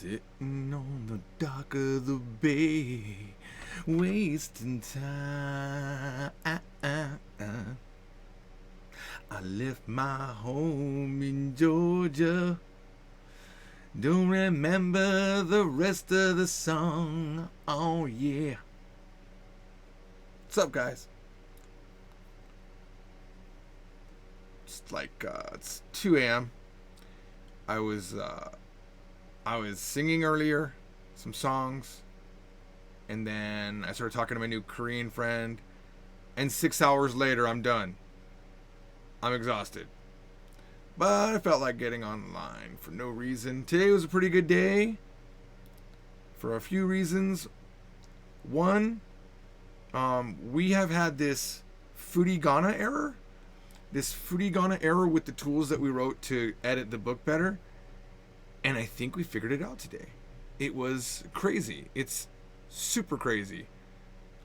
Sitting on the dock of the bay, wasting time. I left my home in Georgia. Don't remember the rest of the song. Oh yeah. What's up, guys? It's 2 a.m. I was singing earlier, some songs, and then I started talking to my new Korean friend, and 6 hours later, I'm done. I'm exhausted. But I felt like getting online for no reason. Today was a pretty good day for a few reasons. One, we have had this furigana error. This furigana error with the tools that we wrote to edit the book better. And I think we figured it out today. It was crazy. It's super crazy.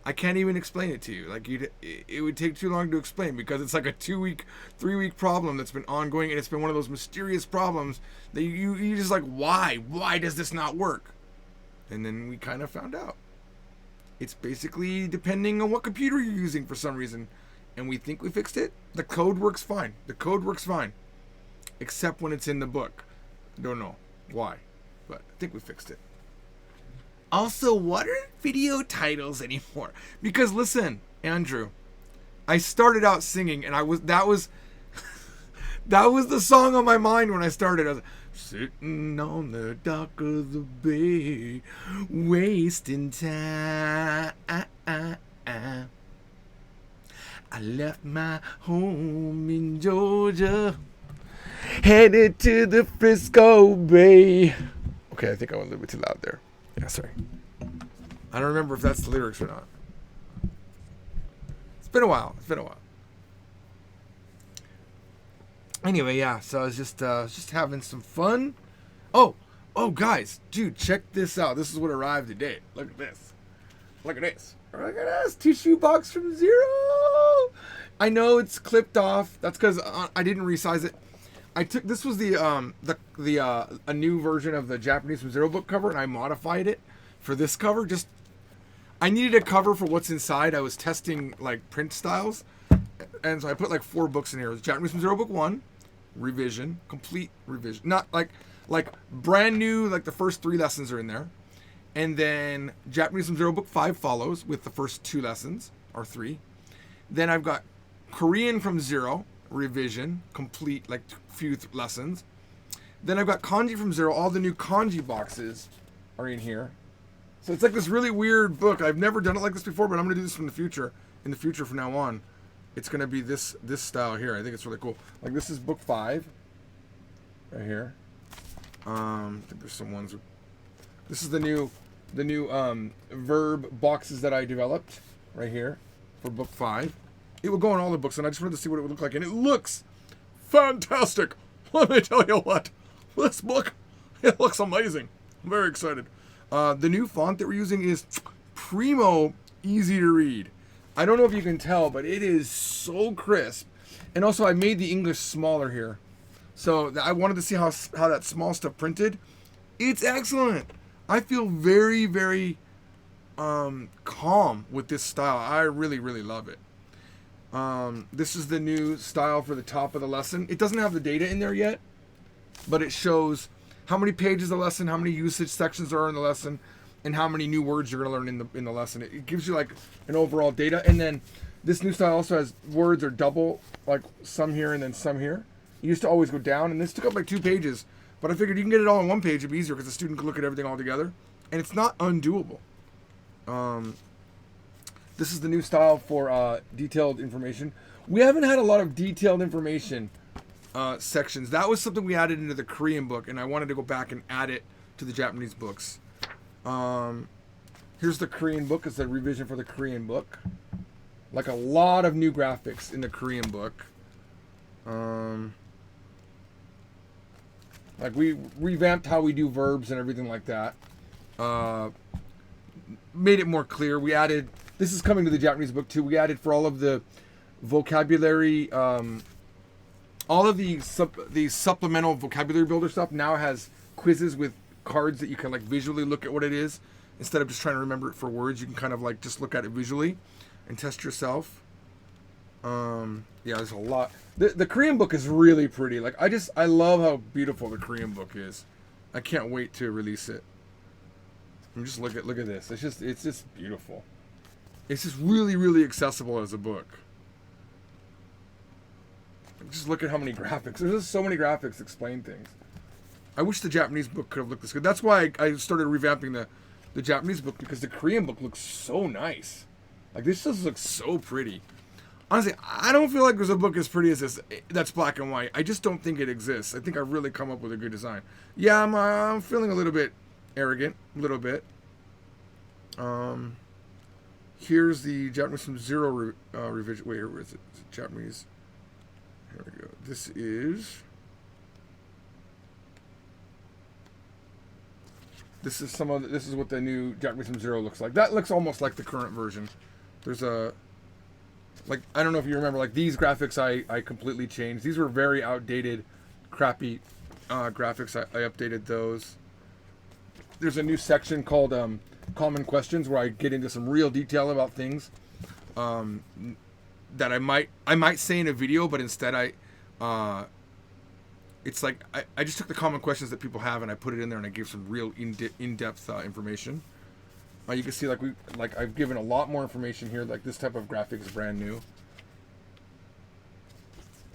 I can't even explain it to you. It would take too long to explain because it's like a 2-week, 3-week problem that's been ongoing, and it's been one of those mysterious problems that you just like, why? Why does this not work? And then we kind of found out. It's basically depending on what computer you're using for some reason. And we think we fixed it. The code works fine. Except when it's in the book. Don't know why, but I think we fixed it. Also, what are video titles anymore? Because listen, Andrew, I started out singing, and that was the song on my mind when I started. I was like, sitting on the dock of the bay, wasting time. I left my home in Georgia, headed to the Frisco Bay. Okay, I think I went a little bit too loud there. Yeah, sorry. I don't remember if that's the lyrics or not. It's been a while. Anyway, yeah, so I was just having some fun. Oh, guys, dude, check this out. This is what arrived today. Look at this. Tissue box from Zero. I know it's clipped off. That's because I didn't resize it. This was a new version of the Japanese from Zero book cover, and I modified it for this cover. I needed a cover for what's inside. I was testing like print styles, and so I put like 4 books in here. It was Japanese from Zero book 1, revision, complete revision, not like brand new. Like the first 3 lessons are in there, and then Japanese from Zero book 5 follows with the first 2 lessons or 3. Then I've got Korean from Zero. Revision, complete, like few lessons. Then I've got kanji from Zero. All the new kanji boxes are in here. So it's like this really weird book. I've never done it like this before, but I'm going to do this in the future. In the future, from now on, it's going to be this style here. I think it's really cool. Like this is book 5, right here. I think there's some ones. This is the new verb boxes that I developed right here for book 5. It would go in all the books, and I just wanted to see what it would look like. And it looks fantastic. Let me tell you what. This book, it looks amazing. I'm very excited. The new font that we're using is primo easy to read. I don't know if you can tell, but it is so crisp. And also, I made the English smaller here. So I wanted to see how that small stuff printed. It's excellent. I feel very, very calm with this style. I really, really love it. This is the new style for the top of the lesson. It doesn't have the data in there yet, but it shows how many pages of the lesson, how many usage sections there are in the lesson, and how many new words you're going to learn in the lesson. It gives you like an overall data. And then this new style also has words are double, like some here and then some here. It used to always go down, and this took up like 2 pages, but I figured you can get it all on 1 page. It'd be easier because the student can look at everything all together, and it's not undoable. This is the new style for detailed information. We haven't had a lot of detailed information sections. That was something we added into the Korean book, and I wanted to go back and add it to the Japanese books. Here's the Korean book. It's a revision for the Korean book. Like a lot of new graphics in the Korean book. Like we revamped how we do verbs and everything like that. Made it more clear. We added... This is coming to the Japanese book too. We added for all of the vocabulary, all of the supplemental vocabulary builder stuff now has quizzes with cards that you can like visually look at what it is instead of just trying to remember it for words. You can kind of like just look at it visually and test yourself. Yeah, there's a lot. The Korean book is really pretty. Like I love how beautiful the Korean book is. I can't wait to release it. And just look at this. It's just beautiful. It's just really, really accessible as a book. Just look at how many graphics. There's just so many graphics to explain things. I wish the Japanese book could have looked this good. That's why I started revamping the Japanese book, because the Korean book looks so nice. Like this just looks so pretty. Honestly, I don't feel like there's a book as pretty as this that's black and white. I just don't think it exists. I think I've really come up with a good design. Yeah, I'm feeling a little bit arrogant, a little bit. Here's the Japanese from Zero revision. Wait, where is it? Is it Japanese? Here we go. This is this is what the new Japanese from Zero looks like. That looks almost like the current version. There's a like, I don't know if you remember, like these graphics I completely changed. These were very outdated, crappy graphics. I updated those. There's a new section called Common Questions where I get into some real detail about things that I might say in a video, but instead it's like I just took the common questions that people have and I put it in there and I gave some real in-depth information. You can see I've given a lot more information here. Like this type of graphic is brand new.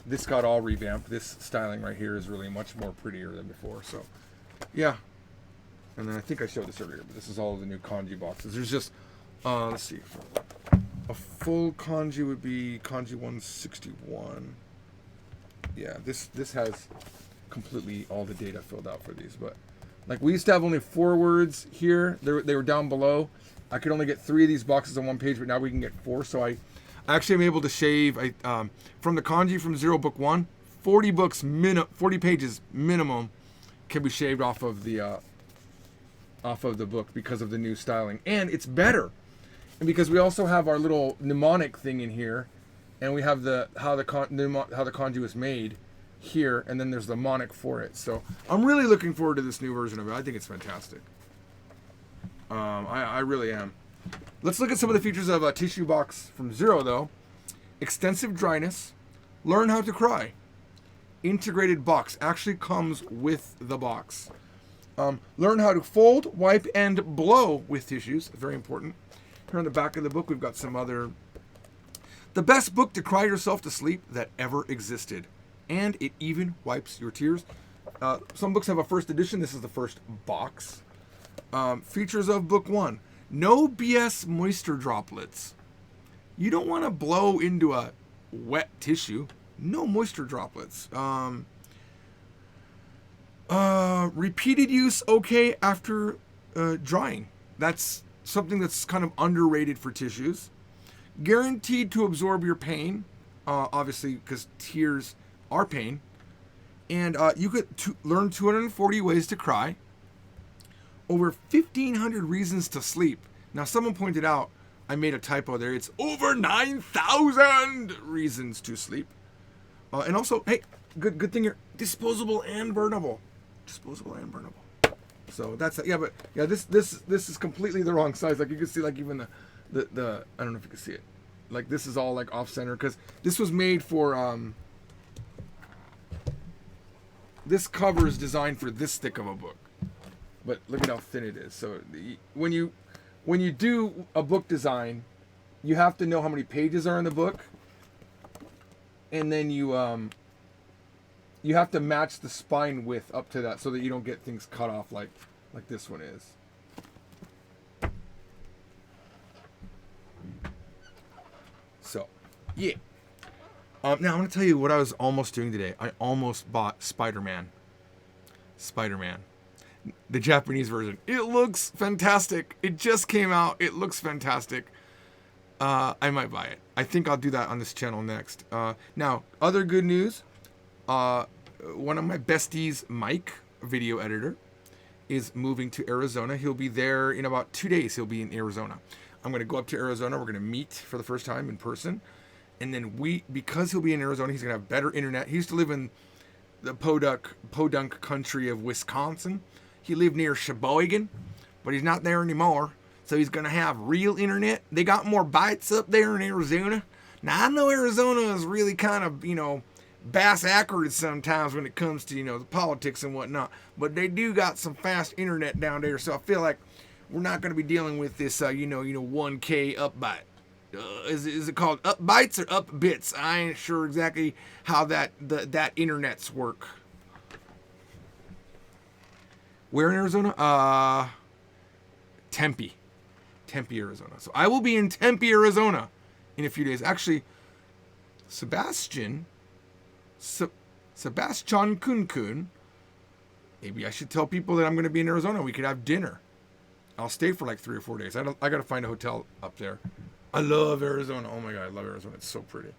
This got all revamped. This styling right here is really much more prettier than before. So, yeah. And then I think I showed this earlier, but this is all of the new kanji boxes. There's just, let's see. A full kanji would be kanji 161. Yeah, this has completely all the data filled out for these, but like we used to have only 4 words here. They were down below. I could only get 3 of these boxes on one page, but now we can get 4. So I actually am able to shave from the kanji from Zero Book 1, 40 pages minimum can be shaved off of the book because of the new styling, and it's better. And because we also have our little mnemonic thing in here, and we have how the kanji was made here, and then there's the mnemonic for it. So I'm really looking forward to this new version of it. I think it's fantastic. I really am. Let's look at some of the features of a tissue box from Zero, though. Extensive dryness. Learn how to cry. Integrated box. Actually comes with the box. Learn how to fold, wipe, and blow with tissues. Very important. Here on the back of the book, we've got some other... The best book to cry yourself to sleep that ever existed. And it even wipes your tears. Some books have a first edition. This is the first box. Features of book 1. No BS moisture droplets. You don't want to blow into a wet tissue. No moisture droplets. Repeated use okay after drying. That's something that's kind of underrated for tissues. Guaranteed to absorb your pain. Obviously, because tears are pain. And you could learn 240 ways to cry. Over 1,500 reasons to sleep. Now, someone pointed out, I made a typo there. It's over 9,000 reasons to sleep. And also, hey, good thing here. Disposable and burnable. Disposable and burnable. So that's this is completely the wrong size. Like you can see, like even the I don't know if you can see it. Like this is all like off center because this was made for this cover is designed for this thick of a book. But look at how thin it is. So when you do a book design, you have to know how many pages are in the book, and then you have to match the spine width up to that so that you don't get things cut off like this one is. So, yeah. Now I'm going to tell you what I was almost doing today. I almost bought Spider-Man. The Japanese version. It looks fantastic. It just came out. It looks fantastic. I might buy it. I think I'll do that on this channel next. Now, other good news. One of my besties, Mike, video editor, is moving to Arizona. He'll be there in about 2 days. He'll be in Arizona. I'm going to go up to Arizona. We're going to meet for the first time in person. And then because he'll be in Arizona, he's going to have better internet. He used to live in the podunk country of Wisconsin. He lived near Sheboygan, but he's not there anymore. So he's going to have real internet. They got more bytes up there in Arizona. Now, I know Arizona is really kind of, bass accurate sometimes when it comes to, the politics and whatnot. But they do got some fast internet down there. So I feel like we're not going to be dealing with this, 1K up byte. Is it called up bytes or up bits? I ain't sure exactly how that internets work. Where in Arizona? Tempe, Arizona. So I will be in Tempe, Arizona in a few days. Actually, Sebastian Kunkun. Maybe I should tell people that I'm going to be in Arizona. We could have dinner. I'll stay for like 3 or 4 days. I got to find a hotel up there. I love Arizona. Oh my God, I love Arizona. It's so pretty.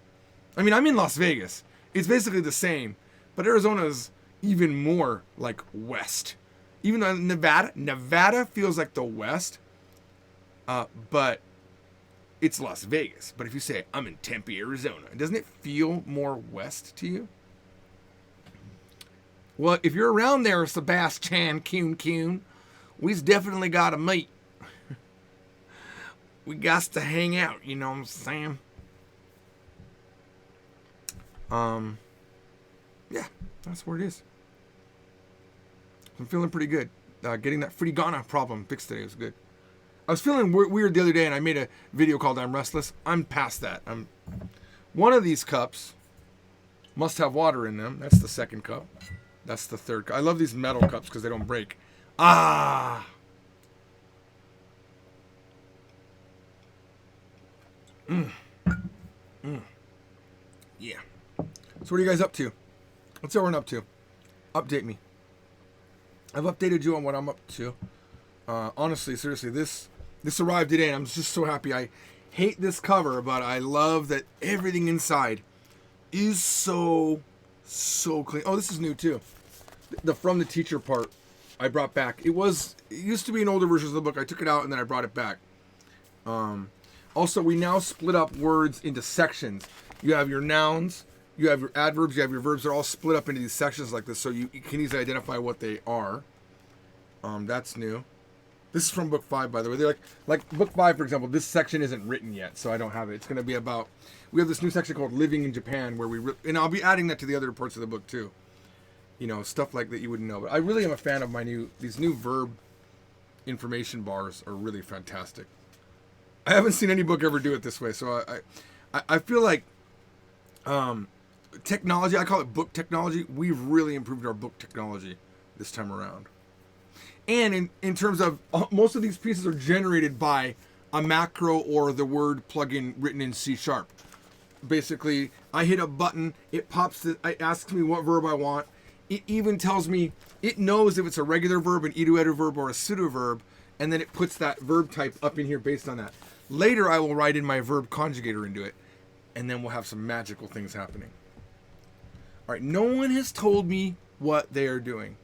I mean, I'm in Las Vegas. It's basically the same, but Arizona is even more like west. Even though Nevada feels like the west, but it's Las Vegas. But if you say, I'm in Tempe, Arizona, doesn't it feel more west to you? Well, if you're around there, Sebastian Kuhn, we've definitely got to meet. We got to hang out, you know what I'm saying? Yeah, that's where it is. I'm feeling pretty good. Getting that Frigana problem fixed today was good. I was feeling weird the other day, and I made a video called I'm Restless. I'm past that. One of these cups must have water in them. That's the second cup. That's the third cup. I love these metal cups because they don't break. Ah! Yeah. So what are you guys up to? What's everyone up to? Update me. I've updated you on what I'm up to. Honestly, seriously, this arrived today, and I'm just so happy. I hate this cover, but I love that everything inside is so clean. Oh, this is new too. The from the teacher part I brought back. It used to be an older version of the book. I took it out and then I brought it back. Also, we now split up words into sections. You have your nouns, you have your adverbs, you have your verbs. They're all split up into these sections like this, so you can easily identify what they are. That's new. This is from book 5, by the way. They're like book 5, for example. This section isn't written yet, so I don't have it. It's going to be about. We have this new section called "Living in Japan," where and I'll be adding that to the other parts of the book too. Stuff like that you wouldn't know. But I really am a fan of these new verb information bars are really fantastic. I haven't seen any book ever do it this way, so I feel like technology. I call it book technology. We've really improved our book technology this time around. And in terms of most of these pieces are generated by a macro or the word plugin written in C#. Basically, I hit a button, it pops, it asks me what verb I want. It even tells me, it knows if it's a regular verb, an iterate verb, or a pseudo verb, and then it puts that verb type up in here based on that. Later, I will write in my verb conjugator into it, and then we'll have some magical things happening. All right, no one has told me what they are doing.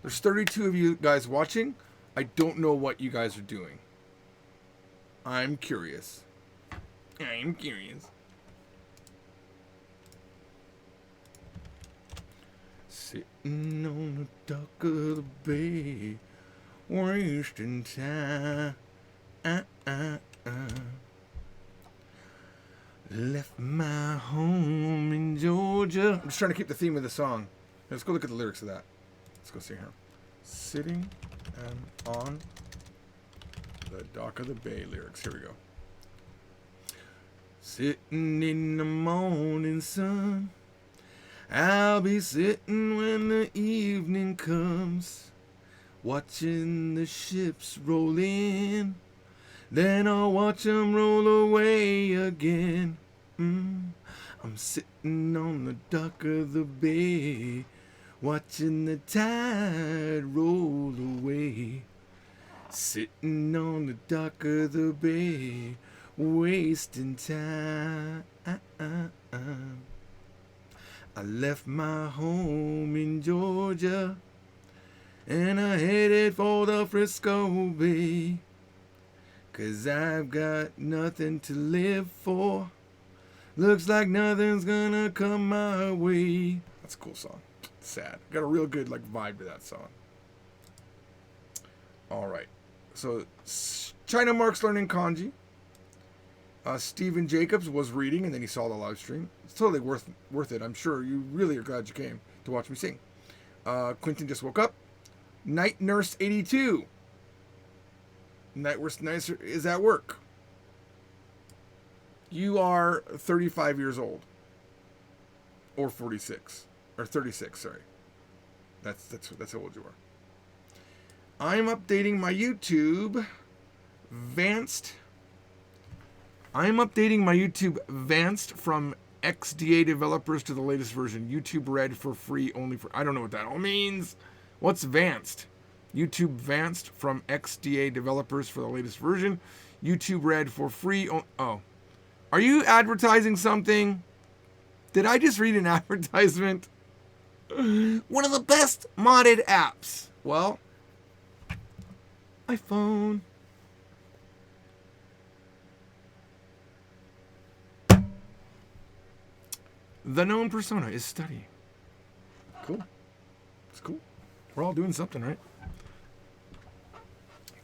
There's 32 of you guys watching. I don't know what you guys are doing. I'm curious. Sitting on the dock of the bay, wasting time. Left my home in Georgia. I'm just trying to keep the theme of the song. Let's go look at the lyrics of that. Let's go see here. Sitting and on the dock of the bay lyrics. Here we go. Sitting in the morning sun. I'll be sitting when the evening comes. Watching the ships roll in. Then I'll watch them roll away again. I'm sitting on the dock of the bay. Watching the tide roll away. Sitting on the dock of the bay, wasting time. I left my home in Georgia, and I headed for the Frisco Bay. 'Cause I've got nothing to live for. Looks like nothing's gonna come my way. That's a cool song. Sad. Got a real good vibe to that song. All right. So China Mark's learning kanji. Stephen Jacobs was reading, and then he saw the live stream. It's totally worth it. I'm sure you really are glad you came to watch me sing. Quentin just woke up. Night Nurse 82. Night Nurse is at work. You are 35 years old. Or 46. Or 36, sorry. That's how old you are. I'm updating my YouTube Vanced. I'm updating my YouTube Vanced from XDA developers to the latest version. YouTube Red for free only for... I don't know what that all means. What's Vanced? YouTube Vanced from XDA developers for the latest version. YouTube Red for free... Oh. Are you advertising something? Did I just read an advertisement? One of the best modded apps. Well, iPhone. The known persona is studying. Cool. It's cool. We're all doing something, right?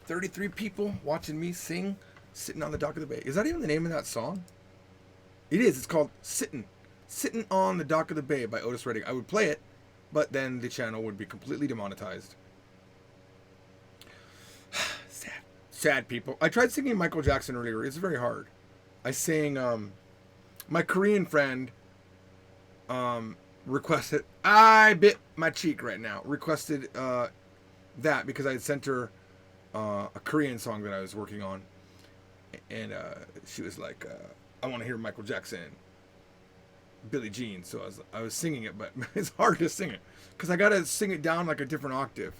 33 people watching me sing, sitting on the dock of the bay. Is that even the name of that song? It is. It's called Sitting on the Dock of the Bay by Otis Redding. I would play it, but then the channel would be completely demonetized. Sad people. I tried singing Michael Jackson earlier. It's very hard. I sang, my Korean friend requested, I bit my cheek right now, requested that because I had sent her a Korean song that I was working on. And she was like, I want to hear Michael Jackson, Billie Jean. So I was singing it, but it's hard to sing it because I got to sing it down like a different octave.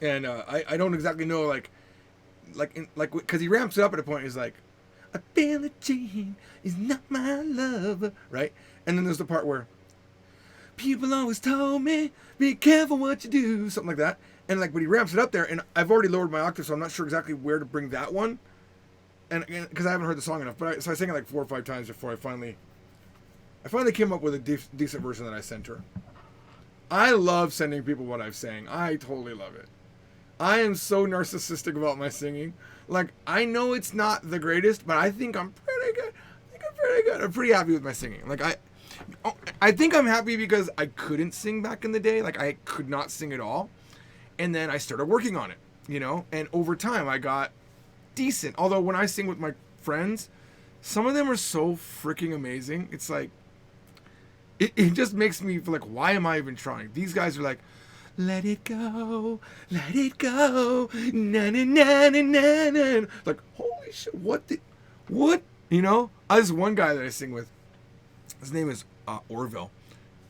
And I don't exactly know, because he ramps it up at a point. He's like, a Billie Jean is not my lover, right? And then there's the part where people always told me, be careful what you do, something like that. And but he ramps it up there, and I've already lowered my octave, so I'm not sure exactly where to bring that one. And because I haven't heard the song enough, so I sang it like 4 or 5 times before I finally came up with a decent version that I sent her. I love sending people what I've sang. I totally love it. I am so narcissistic about my singing. Like, I know it's not the greatest, but I think I'm pretty good. I'm pretty happy with my singing. Like, I think I'm happy because I couldn't sing back in the day. Like, I could not sing at all. And then I started working on it, and over time I got decent. Although when I sing with my friends, some of them are so freaking amazing. It's like, it just makes me feel like, why am I even trying? These guys are like, let it go, na na na na na na. Like, holy shit, what? I this one guy that I sing with, his name is Orville.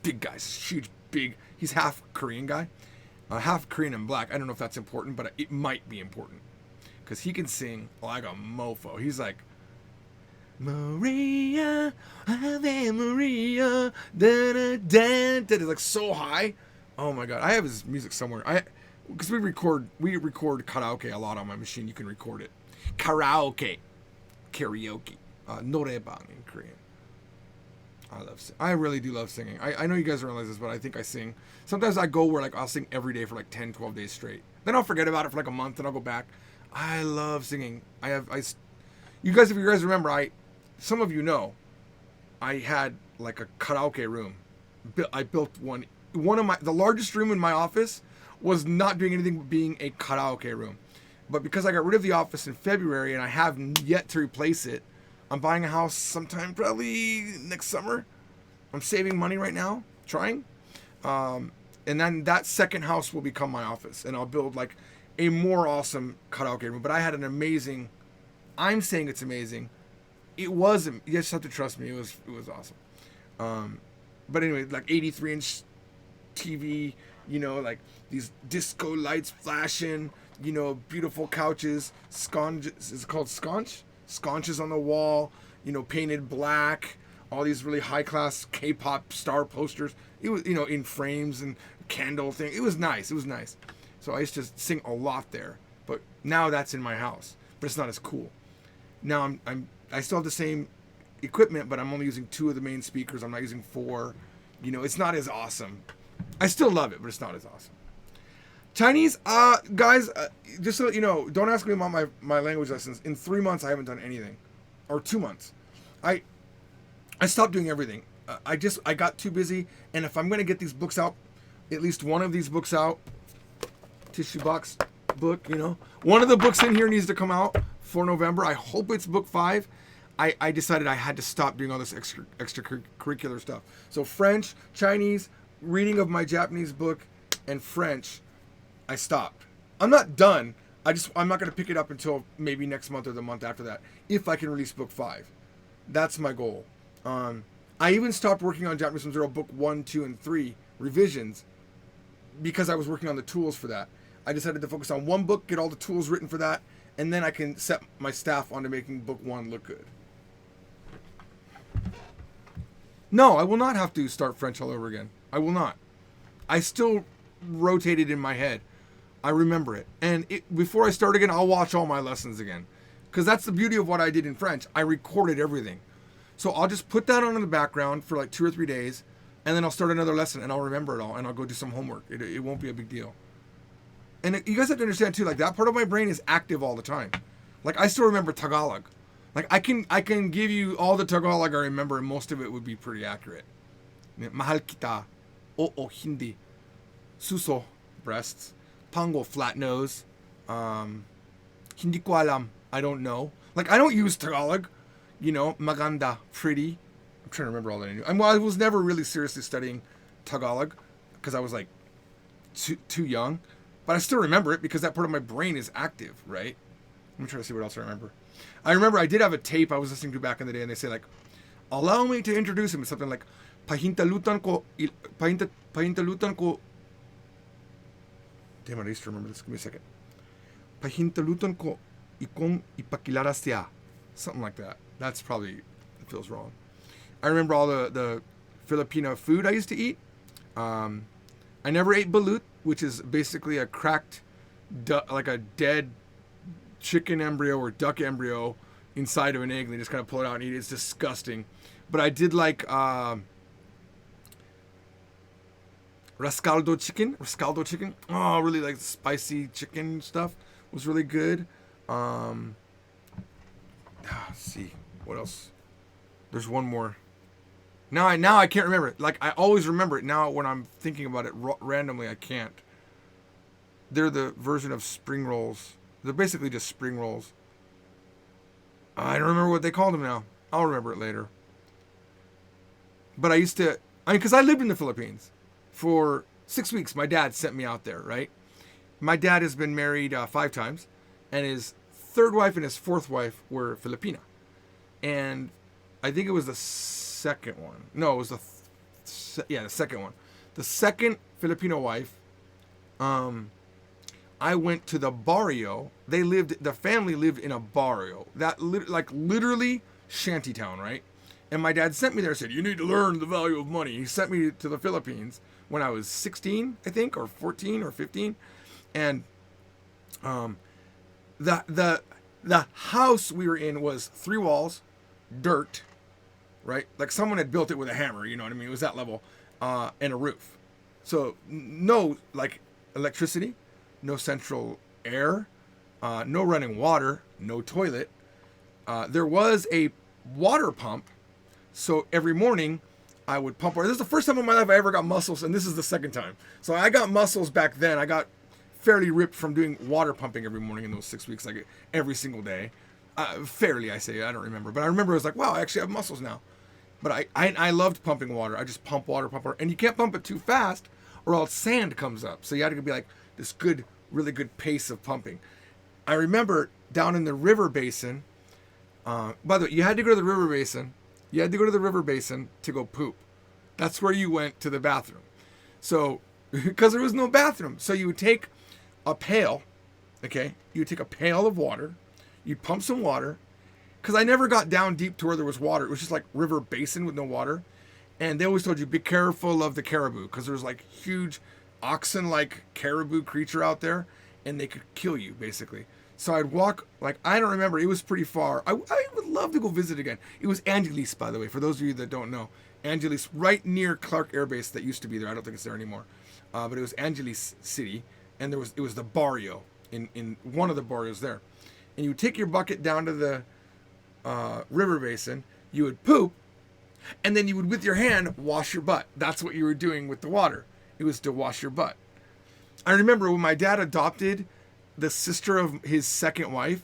Big guy, huge, big. He's half Korean guy, half Korean and black. I don't know if that's important, but it might be important because he can sing like a mofo. He's like, Maria, Ave Maria, da da da da. It's like so high. Oh my god, I have his music somewhere. Because we record karaoke a lot on my machine. You can record it. Karaoke. Norebang in Korean. I really do love singing. I know you guys don't realize this, but I think I sing. Sometimes I go where I'll sing every day for 10, 12 days straight. Then I'll forget about it for a month, and I'll go back. I love singing. If you guys remember, some of you know, I had a karaoke room. I built one. The largest room in my office was not doing anything but being a karaoke room. But because I got rid of the office in February and I have yet to replace it, I'm buying a house sometime probably next summer. I'm saving money right now, trying. And then that second house will become my office, and I'll build a more awesome karaoke room. But I had an amazing, I'm saying it's amazing. It wasn't, you just have to trust me. It was awesome. But anyway, 83-inch TV, these disco lights flashing, beautiful couches, sconces, is it called sconce? Sconces on the wall, painted black, all these really high-class K-pop star posters. It was, in frames and candle thing. It was nice. So I used to sing a lot there, but now that's in my house, but it's not as cool. Now I still have the same equipment, but I'm only using 2 of the main speakers. I'm not using 4. It's not as awesome. I still love it, but it's not as awesome. Chinese, guys, just so you know, don't ask me about my language lessons. In 3 months, I haven't done anything, or 2 months. I stopped doing everything. I got too busy, and if I'm gonna get these books out, at least one of these books out, tissue box book, you know, one of the books in here needs to come out for November. I hope it's book 5. I decided I had to stop doing all this extracurricular stuff. So French, Chinese, reading of my Japanese book, and French, I stopped. I'm not done. I'm not going to pick it up until maybe next month or the month after that, if I can release book 5. That's my goal. I even stopped working on Japanese from Zero book 1, 2, and 3 revisions because I was working on the tools for that. I decided to focus on one book, get all the tools written for that, and then I can set my staff onto making book 1 look good. No, I will not have to start French all over again. I will not. I still rotate it in my head. I remember it. And before I start again, I'll watch all my lessons again. Because that's the beauty of what I did in French. I recorded everything. So I'll just put that on in the background for like 2 or 3 days, and then I'll start another lesson, and I'll remember it all, and I'll go do some homework. It won't be a big deal. And you guys have to understand, too, like, that part of my brain is active all the time. Like, I still remember Tagalog. Like, I can give you all the Tagalog I remember, and most of it would be pretty accurate. Mahal kita. Oo, hindi. Suso, breasts. Pango, flat nose. Hindi ko alam, I don't know. Like, I don't use Tagalog. You know, maganda, pretty. I'm trying to remember all that I knew. I was never really seriously studying Tagalog because I was, like, too young. But I still remember it because that part of my brain is active, right? Let me try to see what else I remember. I remember I did have a tape I was listening to back in the day, and they say, like, allow me to introduce him. It's something like, pahintalutan ko. Damn, I used to remember this. Give me a second. Pahintalutan ko ikong ipakilarasya. Something like that. That's probably, it feels wrong. I remember all the Filipino food I used to eat. I never ate balut, which is basically a cracked, like a dead chicken embryo or duck embryo inside of an egg, and they just kind of pull it out and eat it. It's disgusting. But I did like Rascaldo chicken. Oh, really like spicy chicken stuff. Was really good. Let's see. What else? There's one more. Now I can't remember it. Like, I always remember it. Now when I'm thinking about it randomly, I can't. They're the version of spring rolls. They're basically just spring rolls. I don't remember what they called them now. I'll remember it later. But because I lived in the Philippines for 6 weeks. My dad sent me out there, right? My dad has been married 5 times, and his 3rd wife and his 4th wife were Filipina. And I think it was the second one. No, it was the second one. The second Filipino wife, I went to the barrio. The family lived in a barrio. That, like, literally shantytown, right? And my dad sent me there and said, you need to learn the value of money. He sent me to the Philippines when I was 16, I think, or 14 or 15. And the house we were in was 3 walls, dirt, right? Like someone had built it with a hammer, you know what I mean? It was that level, and a roof. So no, like, electricity, no central air, no running water, no toilet. There was a water pump. So every morning I would pump water. This is the first time in my life I ever got muscles, and this is the second time. So I got muscles back then. I got fairly ripped from doing water pumping every morning in those 6 weeks, like every single day. Fairly, I say. I don't remember. But I remember it was like, wow, I actually have muscles now. But I loved pumping water. I just pump water. And you can't pump it too fast or else sand comes up. So you had to be like this good, really good pace of pumping. I remember down in the river basin. By the way, you had to go to the river basin. You had to go to the river basin to go poop. That's where you went to the bathroom. So, because there was no bathroom. So you would take a pail, okay? You would take a pail of water. You'd pump some water. Because I never got down deep to where there was water. It was just like river basin with no water. And they always told you, be careful of the caribou. Because there's like huge oxen-like caribou creature out there. And they could kill you, basically. So I'd walk, like, I don't remember. It was pretty far. I would love to go visit again. It was Angeles, by the way, for those of you that don't know. Angeles, right near Clark Air Base that used to be there. I don't think it's there anymore. But it was Angeles City. and it was the barrio in one of the barrios there, and you would take your bucket down to the river basin, you would poop, and then you would with your hand wash your butt. That's what you were doing with the water. It was to wash your butt. I remember when my dad adopted the sister of his second wife,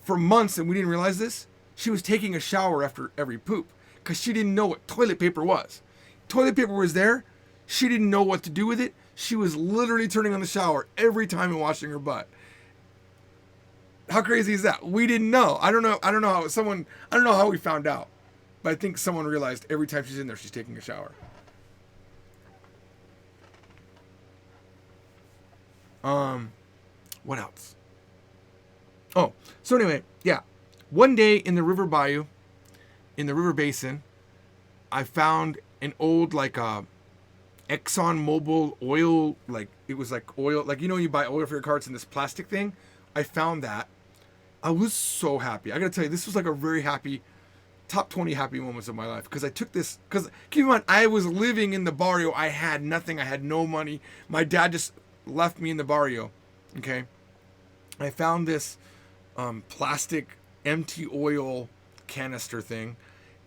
for months, and we didn't realize this, she was taking a shower after every poop because she didn't know what toilet paper was. Toilet paper was there. She didn't know what to do with it. She was literally turning on the shower every time and washing her butt. How crazy is that? We didn't know. I don't know how we found out. But I think someone realized every time she's in there, she's taking a shower. What else? Oh, so anyway, yeah. One day in the river bayou, in the river basin, I found an old Exxon Mobil oil, it was like oil, you buy oil for your car, it's in this plastic thing. I found that. I was so happy. I gotta tell you, this was like a very happy, top 20 happy moments of my life. Because I took this, because keep in mind, I was living in the barrio. I had nothing. I had no money. My dad just left me in the barrio. Okay. I found this plastic empty oil canister thing.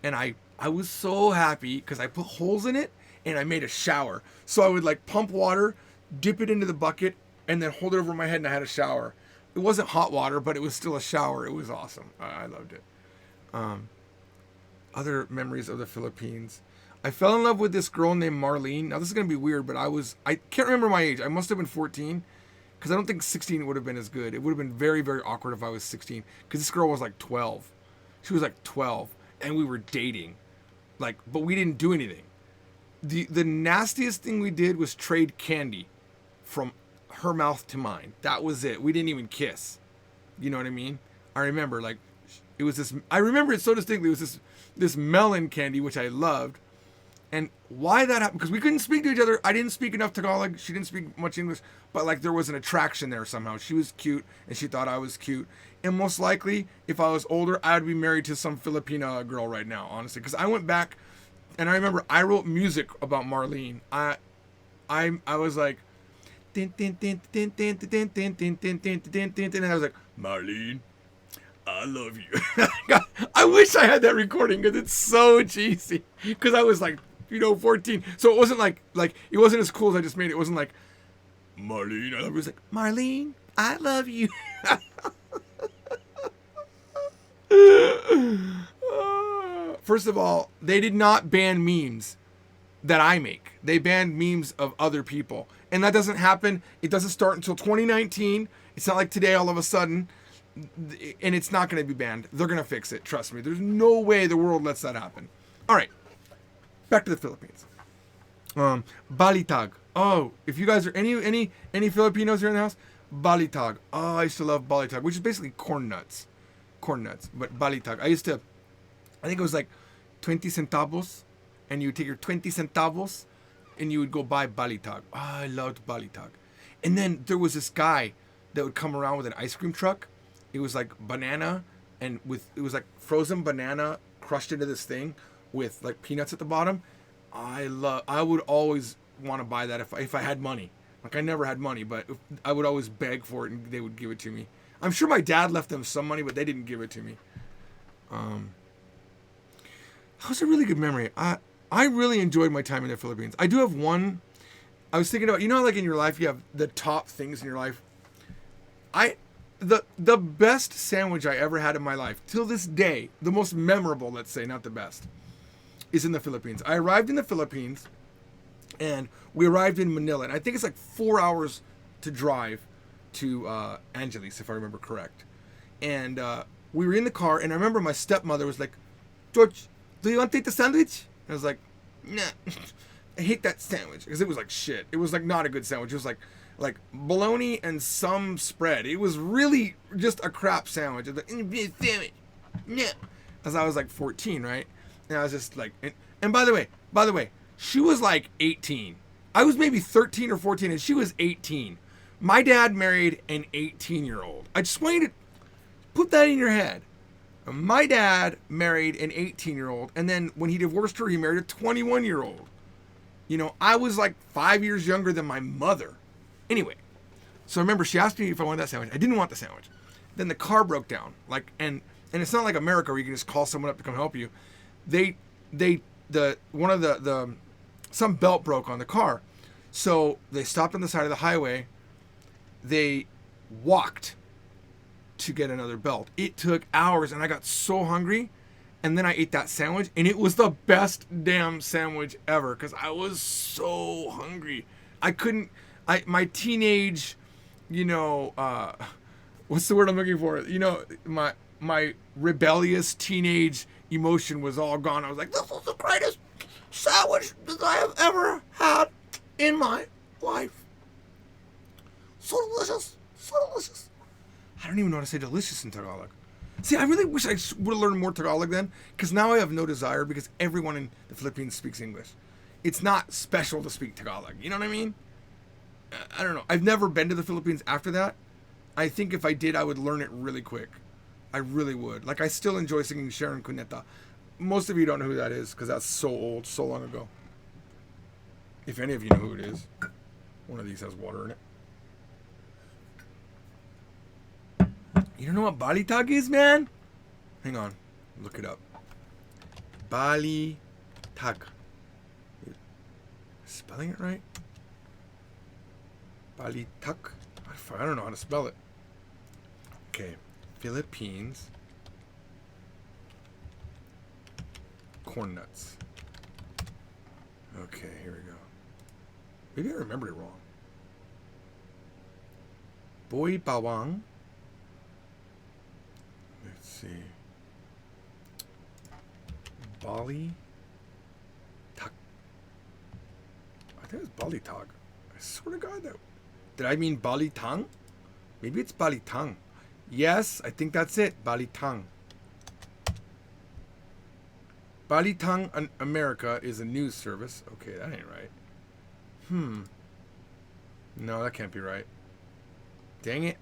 And I was so happy because I put holes in it and I made a shower. So I would pump water, dip it into the bucket, and then hold it over my head, and I had a shower. It wasn't hot water, but it was still a shower. It was awesome. I loved it. Other memories of the Philippines. I fell in love with this girl named Marlene. Now this is going to be weird, but I can't remember my age. I must have been 14 because I don't think 16 would have been as good. It would have been very, very awkward if I was 16 because this girl was 12. She was 12 and we were dating. But we didn't do anything. The nastiest thing we did was trade candy from her mouth to mine. That was it. We didn't even kiss. You know what I mean? I remember it was this, I remember it so distinctly. It was this melon candy, which I loved. And why that happened, because we couldn't speak to each other. I didn't speak enough Tagalog. She didn't speak much English, but there was an attraction there somehow. She was cute and she thought I was cute. And most likely, if I was older, I would be married to some Filipina girl right now, honestly. Because I went back and I remember I wrote music about Marlene. I was like, and I was like, Marlene, I love you. I wish I had that recording because it's so cheesy. Because I was 14. So it wasn't it wasn't as cool as I just made it. It wasn't Marlene, I love you. It was Marlene, I love you. First of all, they did not ban memes that I make. They banned memes of other people. And that doesn't happen. It doesn't start until 2019. It's not like today all of a sudden. And it's not going to be banned. They're going to fix it. Trust me. There's no way the world lets that happen. All right. Back to the Philippines. Balitag. Oh, if you guys are any Filipinos here in the house, balitag. Oh, I used to love balitag, which is basically corn nuts. Corn nuts. But balitag. I think it was 20 centavos. And you would take your 20 centavos and you would go buy balitag. Oh, I loved balitag. And then there was this guy that would come around with an ice cream truck. It was banana and it was frozen banana crushed into this thing with peanuts at the bottom. I would always want to buy that if I had money. I never had money, but I would always beg for it and they would give it to me. I'm sure my dad left them some money, but they didn't give it to me. That was a really good memory. I really enjoyed my time in the Philippines. I do have one. I was thinking about, in your life you have the top things in your life. The best sandwich I ever had in my life, till this day, the most memorable, let's say, not the best, is in the Philippines. I arrived in the Philippines, and we arrived in Manila, and I think it's 4 hours to drive to Angeles, if I remember correct. And we were in the car, and I remember my stepmother was like, George, do you want to take the sandwich? And I was like, nah, I hate that sandwich, because it was shit. It was not a good sandwich. It was like bologna and some spread. It was really just a crap sandwich. It was sandwich. Yeah. As I was 14, right? And I was just and by the way, she was 18. I was maybe 13 or 14 and she was 18. My dad married an 18-year-old. I just want you to put that in your head. My dad married an 18-year-old, and then when he divorced her, he married a 21-year-old. I was 5 years younger than my mother. Anyway, so I remember she asked me if I wanted that sandwich. I didn't want the sandwich. Then the car broke down. And it's not like America where you can just call someone up to come help you. Some belt broke on the car. So they stopped on the side of the highway. They walked to get another belt. It took hours and I got so hungry. And then I ate that sandwich and it was the best damn sandwich ever because I was so hungry. My teenage, what's the word I'm looking for? My rebellious teenage emotion was all gone. I was like, this is the greatest sandwich that I have ever had in my life. So delicious. So delicious. I don't even know how to say delicious in Tagalog. See, I really wish I would have learned more Tagalog then, because now I have no desire because everyone in the Philippines speaks English. It's not special to speak Tagalog. You know what I mean? I don't know. I've never been to the Philippines after that. I think if I did, I would learn it really quick. I really would. Like, I still enjoy singing Sharon Cuneta. Most of you don't know who that is because that's so old, so long ago. If any of you know who it is. One of these has water in it. You don't know what balitag is, man? Hang on. Look it up. Balitag. Spelling it right? Balitag? I don't know how to spell it. Okay. Philippines. Corn nuts. Okay, here we go. Maybe I remembered it wrong. Boy bawang. Let's see. Bali. Tak. I think it's Balitag. I swear to God that. Did I mean Balitang? Maybe it's Balitang. Yes, I think that's it. Balitang. Balitang America is a news service. Okay, that ain't right. No, that can't be right. Dang it.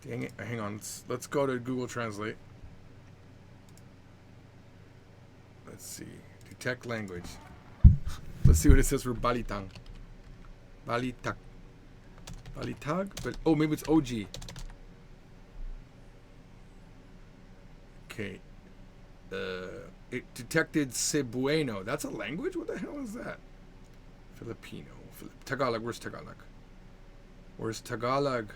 Dang it. Hang on. Let's go to Google Translate. Let's see. Detect language. Let's see what it says for Balitang. Balitag. Balitag? But oh, maybe it's OG. Okay. It detected Cebuano. That's a language? What the hell is that? Filipino. Tagalog. Where's Tagalog? Where's Tagalog?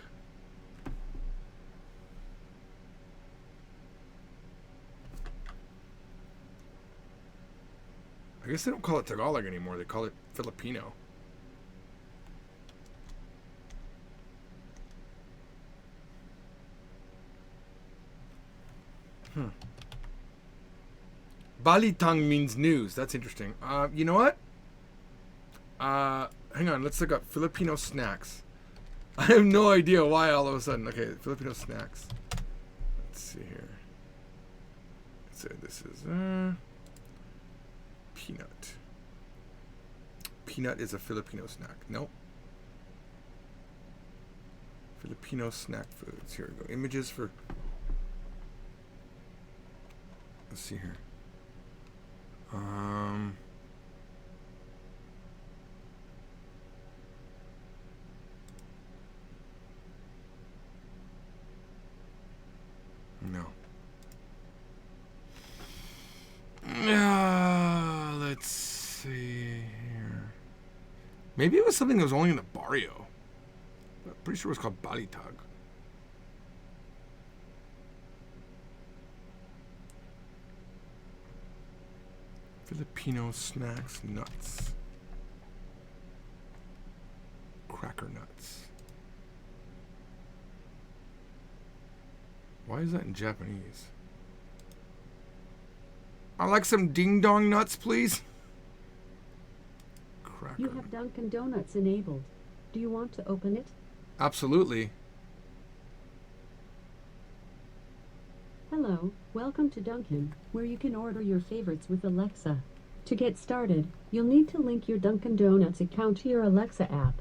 I guess they don't call it Tagalog anymore. They call it Filipino. Balitang means news. That's interesting. You know what? Hang on. Let's look up Filipino snacks. I have no idea why all of a sudden. Okay, Filipino snacks. Let's see here. So this is peanut. Peanut is a Filipino snack. Nope. Filipino snack foods. Here we go. Images for. Let's see here. No. Let's see here. Maybe it was something that was only in the barrio. I'm pretty sure it was called Balitag. Filipino snacks, nuts. Cracker nuts. Why is that in Japanese? I'd like some ding dong nuts, please. Cracker. You have Dunkin Donuts enabled. Do you want to open it? Absolutely. Hello, welcome to Dunkin, where you can order your favorites with Alexa. To get started, you'll need to link your Dunkin Donuts account to your Alexa app.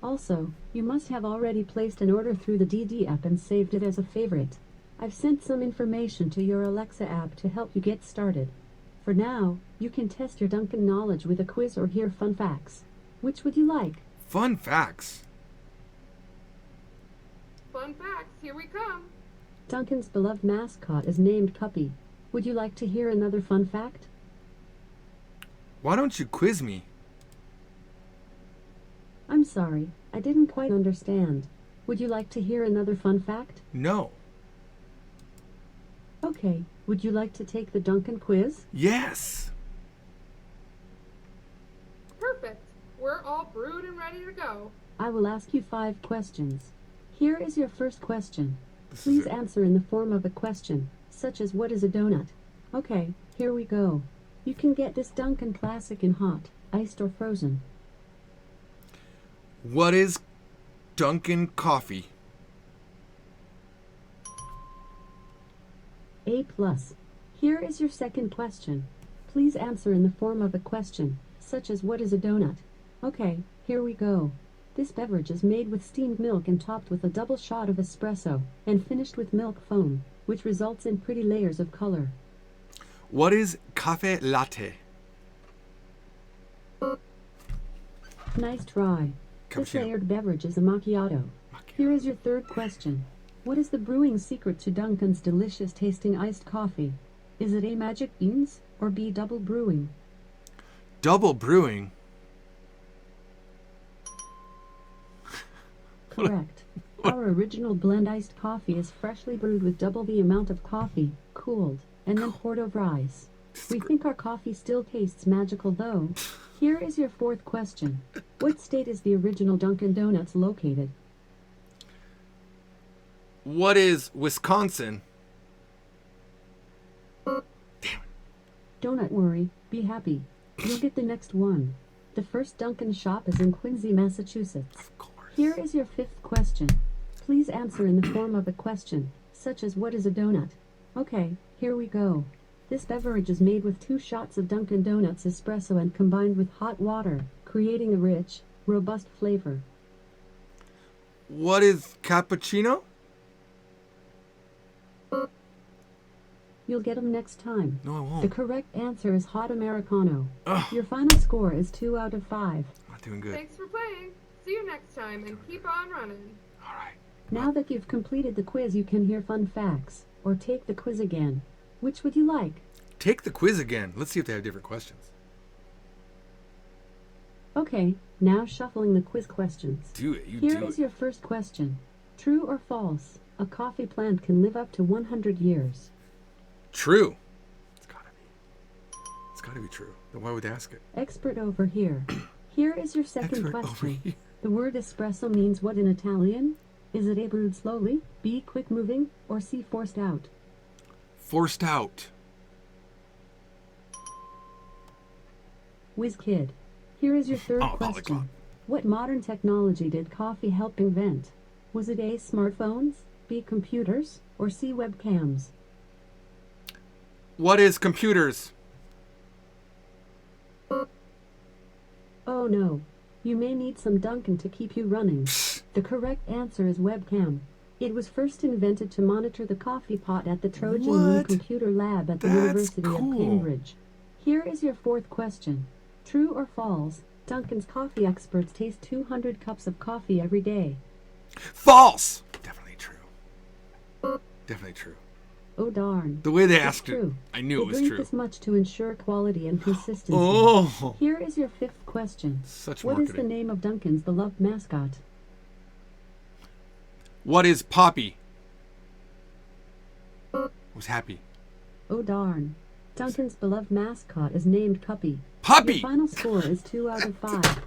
Also, you must have already placed an order through the DD app and saved it as a favorite. I've sent some information to your Alexa app to help you get started. For now, you can test your Dunkin knowledge with a quiz or hear fun facts. Which would you like? Fun facts. Fun facts, here we come. Dunkin's beloved mascot is named Cuppy. Would you like to hear another fun fact? Why don't you quiz me? I'm sorry, I didn't quite understand. Would you like to hear another fun fact? No. Okay, would you like to take the Dunkin quiz? Yes. Perfect. We're all brewed and ready to go. I will ask you 5 questions. Here is your first question. This is Please it. answer in the form of a question, such as what is a donut? Okay, here we go. You can get this Dunkin classic in hot, iced or frozen. What is Dunkin' coffee? A+. Here is your second question. Please answer in the form of a question, such as what is a donut? Okay, here we go. This beverage is made with steamed milk and topped with a double shot of espresso, and finished with milk foam, which results in pretty layers of color. What is cafe latte? Nice try. This Cappuccino. layered beverage is a macchiato. Here is your third question. What is the brewing secret to Dunkin's delicious tasting iced coffee? Is it A, magic beans, or B, double brewing? Double brewing? Correct. Our original blend iced coffee is freshly brewed with double the amount of coffee, cooled, and then poured over ice. We think our coffee still tastes magical though. Here is your fourth question. What state is the original Dunkin' Donuts located? What is Wisconsin? Don't worry, be happy. You'll get the next one. The first Dunkin' shop is in Quincy, Massachusetts. Of course. Here is your fifth question. Please answer in the form of a question, such as what is a donut? Okay, here we go. This beverage is made with 2 shots of Dunkin' Donuts espresso and combined with hot water, creating a rich, robust flavor. What is cappuccino? You'll get them next time. No, I The won't. correct answer is hot Americano. Ugh, Your final score is 2 out of 5. not doing good. Thanks for playing. See you next time and keep on running. All right. Now that you've completed the quiz, you can hear fun facts, or take the quiz again. Which would you like? Take the quiz again. Let's see if they have different questions. Okay, now shuffling the quiz questions. Do it. You Here do is it. your first question. True or false? A coffee plant can live up to 100 years. True. It's gotta be. It's gotta be true. Then why would they ask it? Expert over here. Here is your second Expert over question. here. The word espresso means what in Italian? Is it A, brewed slowly, B, quick moving, or C, forced out? Forced out. Whiz Kid. Here is your third Oh, question. polyglot. What modern technology did coffee help invent? Was it A, smartphones, B, computers, or C, webcams? What is computers? Oh no. You may need some Dunkin' to keep you running. The correct answer is webcam. It was first invented to monitor the coffee pot at the Trojan Moon What? Computer Lab at the That's University cool. of Cambridge. Here is your fourth question. True or false? Dunkin's coffee experts taste 200 cups of coffee every day. False. Definitely true. Definitely true. Oh darn. The way they It's asked it, true. I knew They it was drink true. this much to ensure quality and consistency. Oh, Here is your fifth question. such What is the marketing. name of Dunkin's beloved mascot? What is Poppy? Was happy. Oh darn. Dunkin's beloved mascot is named Cuppy. Puppy. Your final score is 2 out of 5.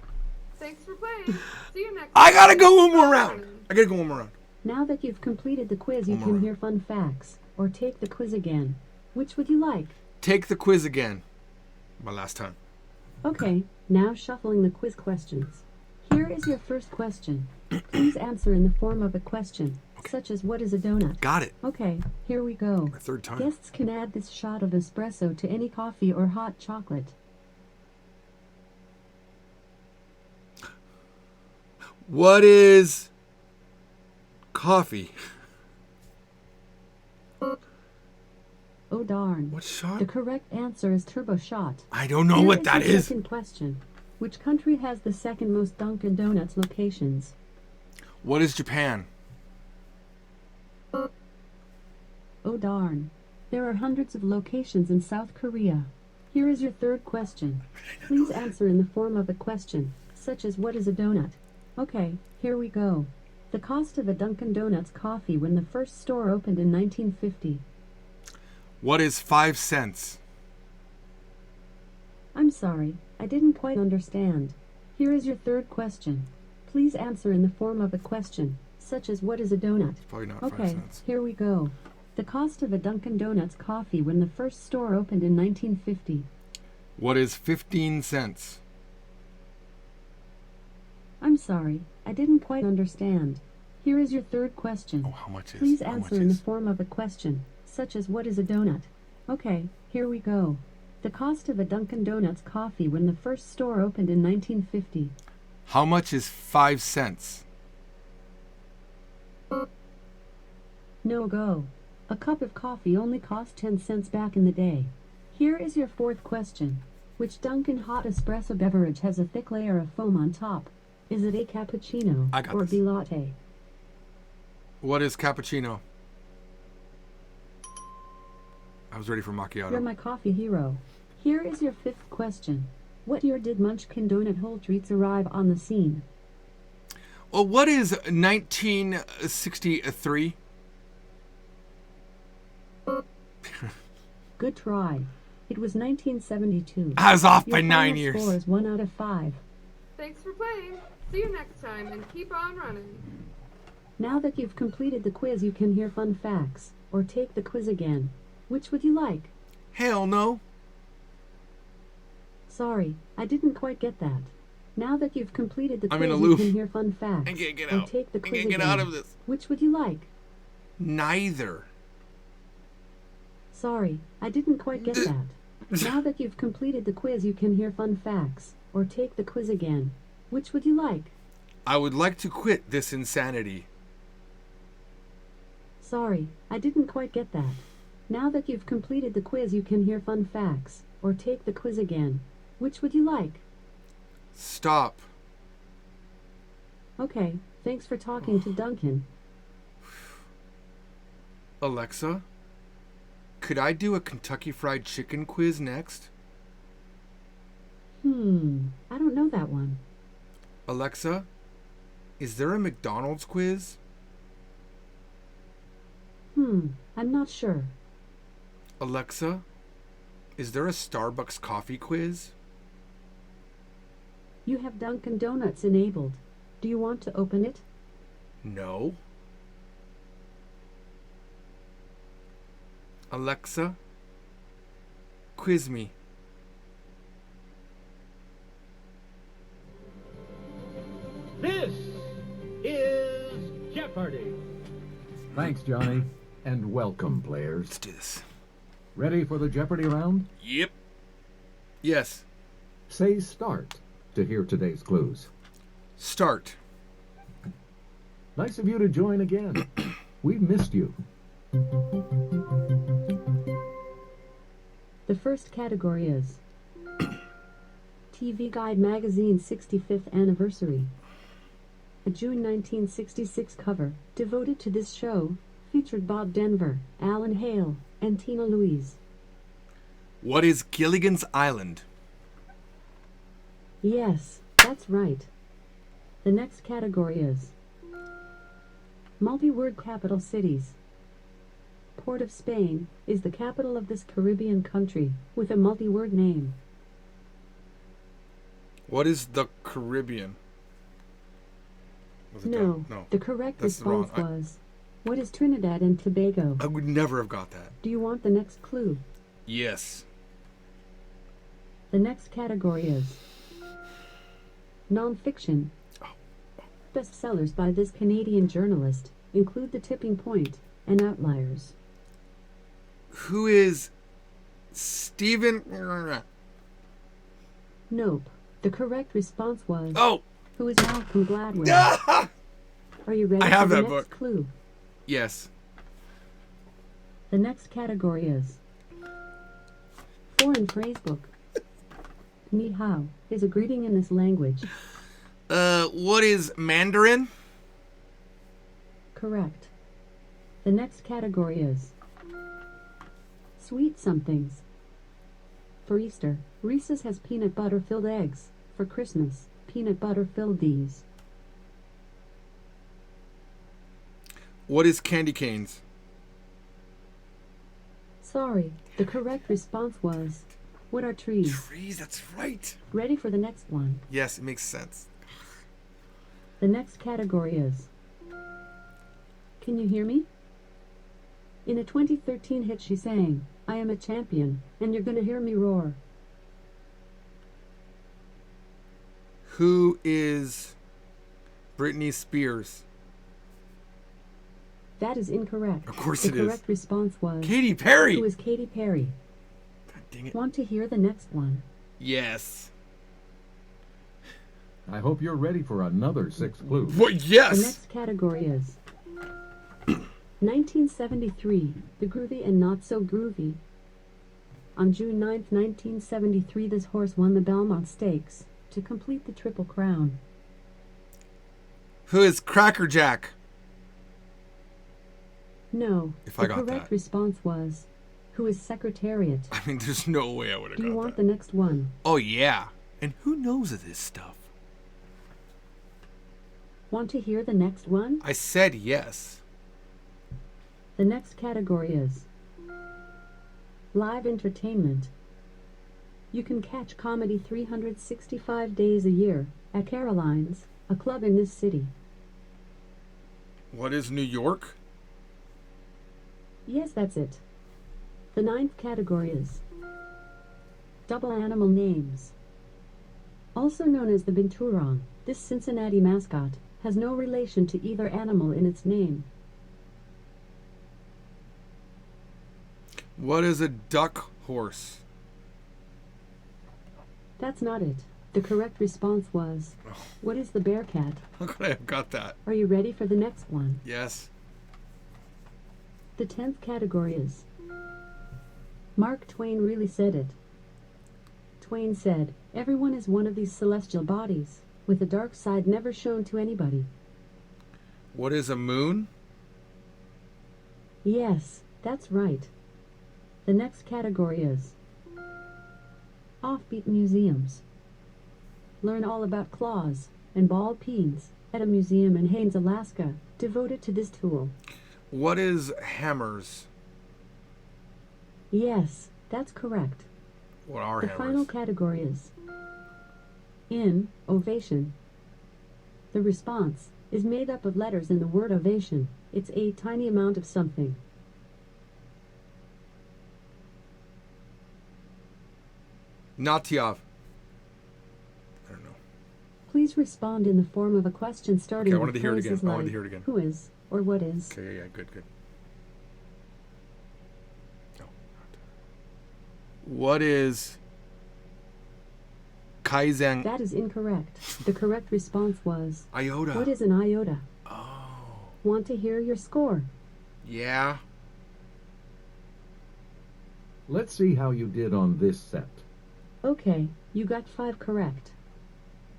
Thanks for playing. See you next I time. gotta go one more Keep on round. running. I gotta go one more round. Now that you've completed the quiz, you One more can round. hear fun facts, or take the quiz again. Which would you like? Take the quiz again. My last time. Okay, now shuffling the quiz questions. Here is your first question. Please answer in the form of a question, such as what is a donut? Got it. Okay, here we go. My third time. Guests can add this shot of espresso to any coffee or hot chocolate. What is coffee? Oh darn. What shot? The correct answer is turbo shot. I don't know Here what that your is. Second question. Which country has the second most Dunkin' Donuts locations? What is Japan? Oh darn. There are hundreds of locations in South Korea. Here is your third question. Please answer in the form of a question, such as what is a donut? Okay, here we go. The cost of a Dunkin Donuts coffee when the first store opened in 1950. What is 5 cents? I'm sorry, I didn't quite understand. Here is your third question. Please answer in the form of a question, such as what is a donut? Probably not 5 Okay, cents. here we go. The cost of a Dunkin Donuts coffee when the first store opened in 1950. What is 15 cents? I'm sorry, I didn't quite understand. Here is your third question. Oh, how much is? Please how answer much in the is? form of a question, such as what is a donut? Okay, here we go. The cost of a Dunkin Donuts coffee when the first store opened in 1950. How much is 5 cents? No go. A cup of coffee only cost 10 cents back in the day. Here is your fourth question. Which Dunkin' hot espresso beverage has a thick layer of foam on top? Is it A cappuccino I got or this. B latte? What is cappuccino? I was ready for You're macchiato. my coffee hero. Here is your fifth question. What year did Munchkin Donut Hole treats arrive on the scene? Well, what is 1963? Good try. It was 1972. I was off Your by 9 final years. score is 1 out of 5. Thanks for playing. See you next time and keep on running. Now that you've completed the quiz, you can hear fun facts or take the quiz again. Which would you like? Hell no. Sorry, I didn't quite get that. Now that you've completed the I'm quiz, in a you loop. can hear fun facts I can't get or out. take the I quiz can't get again. out of this. Which would you like? Neither. Sorry, I didn't quite get that. Now that you've completed the quiz, you can hear fun facts or take the quiz again. Which would you like? I would like to quit this insanity. Sorry, I didn't quite get that. Now that you've completed the quiz, you can hear fun facts or take the quiz again. Which would you like? Stop. Okay, thanks for talking to Duncan. Alexa, could I do a Kentucky Fried Chicken quiz next? I don't know that one. Alexa, is there a McDonald's quiz? I'm not sure. Alexa, is there a Starbucks coffee quiz? You have Dunkin' Donuts enabled. Do you want to open it? No. Alexa, quiz me. This is Jeopardy! Thanks, Johnny, and welcome, players. Let's do this. Ready for the Jeopardy round? Yep. Yes. Say start to hear today's clues. Start. Nice of you to join again. We've missed you. The first category is TV Guide Magazine's 65th anniversary. A June 1966 cover devoted to this show featured Bob Denver, Alan Hale, and Tina Louise. What is Gilligan's Island? Yes, that's right. The next category is multi-word capital cities. Port of Spain is the capital of this Caribbean country with a multi-word name. What is the Caribbean? Was it No, that? the correct That's response wrong. was, what is Trinidad and Tobago? I would never have got that. Do you want the next clue? Yes. The next category is non-fiction. Bestsellers by this Canadian journalist include The Tipping Point and Outliers. Who is Stephen? Nope. The correct response was, Oh! who is Malcolm Gladwell? Ah! Are you ready I have for the that next book. clue? Yes. The next category is foreign phrase book. Ni hao is a greeting in this language. What is Mandarin? Correct. The next category is Sweet somethings. For Easter, Reese's has peanut butter filled eggs. For Christmas, peanut butter filled these. What is candy canes? Sorry, the correct response was, what are trees? Trees, that's right. Ready for the next one. Yes, it makes sense. The next category is, can you hear me? In a 2013 hit she sang, I am a champion, and you're gonna hear me roar. Who is Britney Spears? That is incorrect. Of course the it is. correct response was, Katy Perry. who is Katy Perry? God dang it. Want to hear the next one? Yes. I hope you're ready for another 6 clues. What? The Yes. next category is 1973, the groovy and not so groovy. On June 9th, 1973, this horse won the Belmont Stakes to complete the Triple Crown. Who is Cracker Jack? No, If the I got correct that. response was, who is Secretariat? I mean, there's no way I would have Do you got want that. the next one? Oh, yeah. And who knows of this stuff? Want to hear the next one? I said yes. The next category is live entertainment. You can catch comedy 365 days a year at Caroline's, a club in this city. What is New York? Yes, that's it. The ninth category is double animal names. Also known as the binturong, this Cincinnati mascot has no relation to either animal in its name. What is a duck horse? That's not it. The correct response was, what is the bear cat? How could I have got that? Are you ready for the next one? Yes. The 10th category is Mark Twain really said it. Twain said, everyone is one of these celestial bodies, with a dark side never shown to anybody. What is a moon? Yes, that's right. The next category is offbeat museums. Learn all about claws and ball peens at a museum in Haines, Alaska, devoted to this tool. What is hammers? Yes, that's correct. What are The hammers? final category is in ovation. The response is made up of letters in the word ovation. It's a tiny amount of something. Natiav. I don't know. Please respond in the form of a question starting Okay, I wanted with to hear it phrases again. I wanted like to hear it again. who is or what is. Okay, yeah, good. No. What is Kaizen That is incorrect. The correct response was, iota? what is an iota? Oh, Want to hear your score? yeah. Let's see how you did on this set. Okay, you got 5 correct.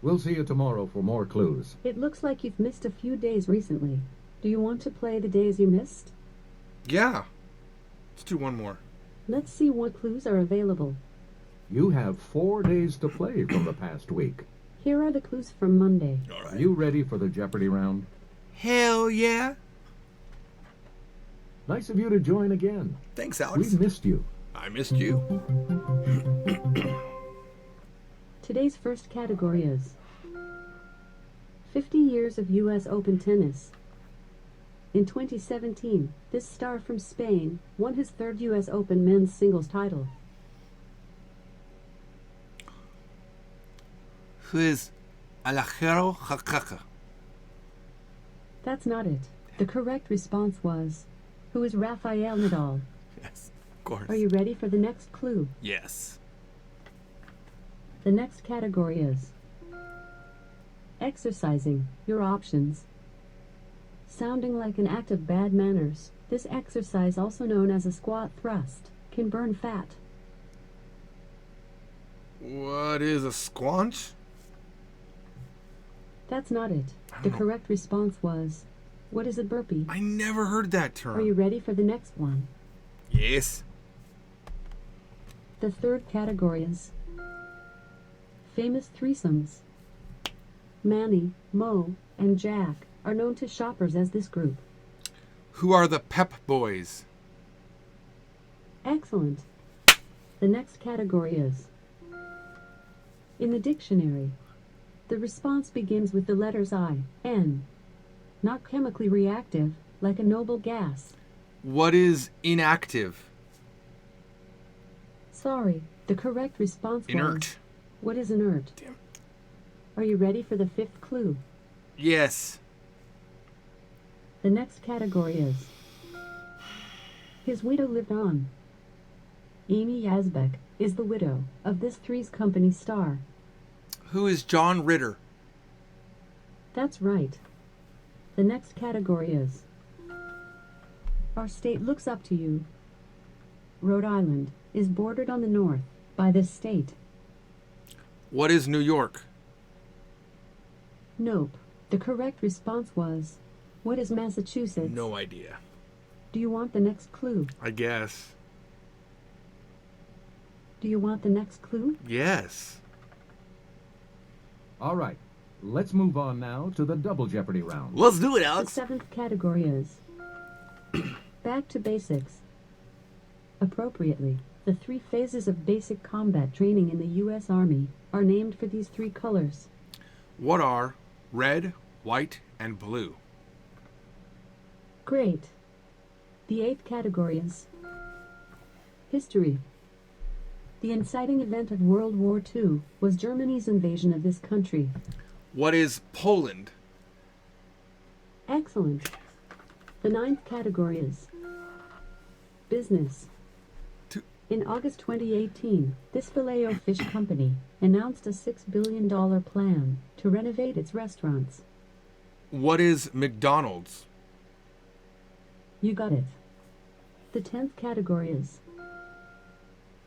We'll see you tomorrow for more clues. It looks like you've missed a few days recently. Do you want to play the days you missed? Yeah. Let's do one more. Let's see what clues are available. You have 4 days to play from the past week. Here are the clues from Monday. All Are you ready for the Jeopardy round? Hell yeah. Nice of you to join again. Thanks, We Alex. missed you. I missed you. Today's first category is 50 years of U.S. Open tennis. In 2017, this star from Spain won his 3rd U.S. Open men's singles title. Who is Alejandro Jacaca? That's not it. The correct response was, who is Rafael Nadal? Yes, of course. Are you ready for the next clue? Yes. The next category is exercising. Your options. Sounding like an act of bad manners, this exercise, also known as a squat thrust, can burn fat. What is a squanch? That's not it. I The don't know. correct response was, what is a burpee? I never heard that term. Are you ready for the next one? Yes. The third category is famous threesomes. Manny, Mo, and Jack are known to shoppers as this group. Who are the Pep Boys? Excellent. The next category is in the dictionary. The response begins with the letters I, N. Not chemically reactive, like a noble gas. What is inactive? Sorry, the correct response was Inert. what is inert? Damn. Are you ready for the fifth clue? Yes. The next category is his widow lived on. Amy Yazbek is the widow of this Three's Company star. Who is John Ritter? That's right. The next category is our state looks up to you. Rhode Island is bordered on the north by this state. What is New York? Nope. The correct response was what is Massachusetts? No idea. Do you want the next clue? I guess. Do you want the next clue? Yes. All right, let's move on now to the double Jeopardy round. Let's do it, The Alex. seventh category is back to basics. Appropriately, the three phases of basic combat training in the U.S. Army are named for these three colors. What are red, white, and blue? Great. The eighth category is history. The inciting event of World War II was Germany's invasion of this country. What is Poland? Excellent. The ninth category is business. In August 2018, this Filet-O-Fish company announced a $6 billion plan to renovate its restaurants. What is McDonald's? You got it. The 10th category is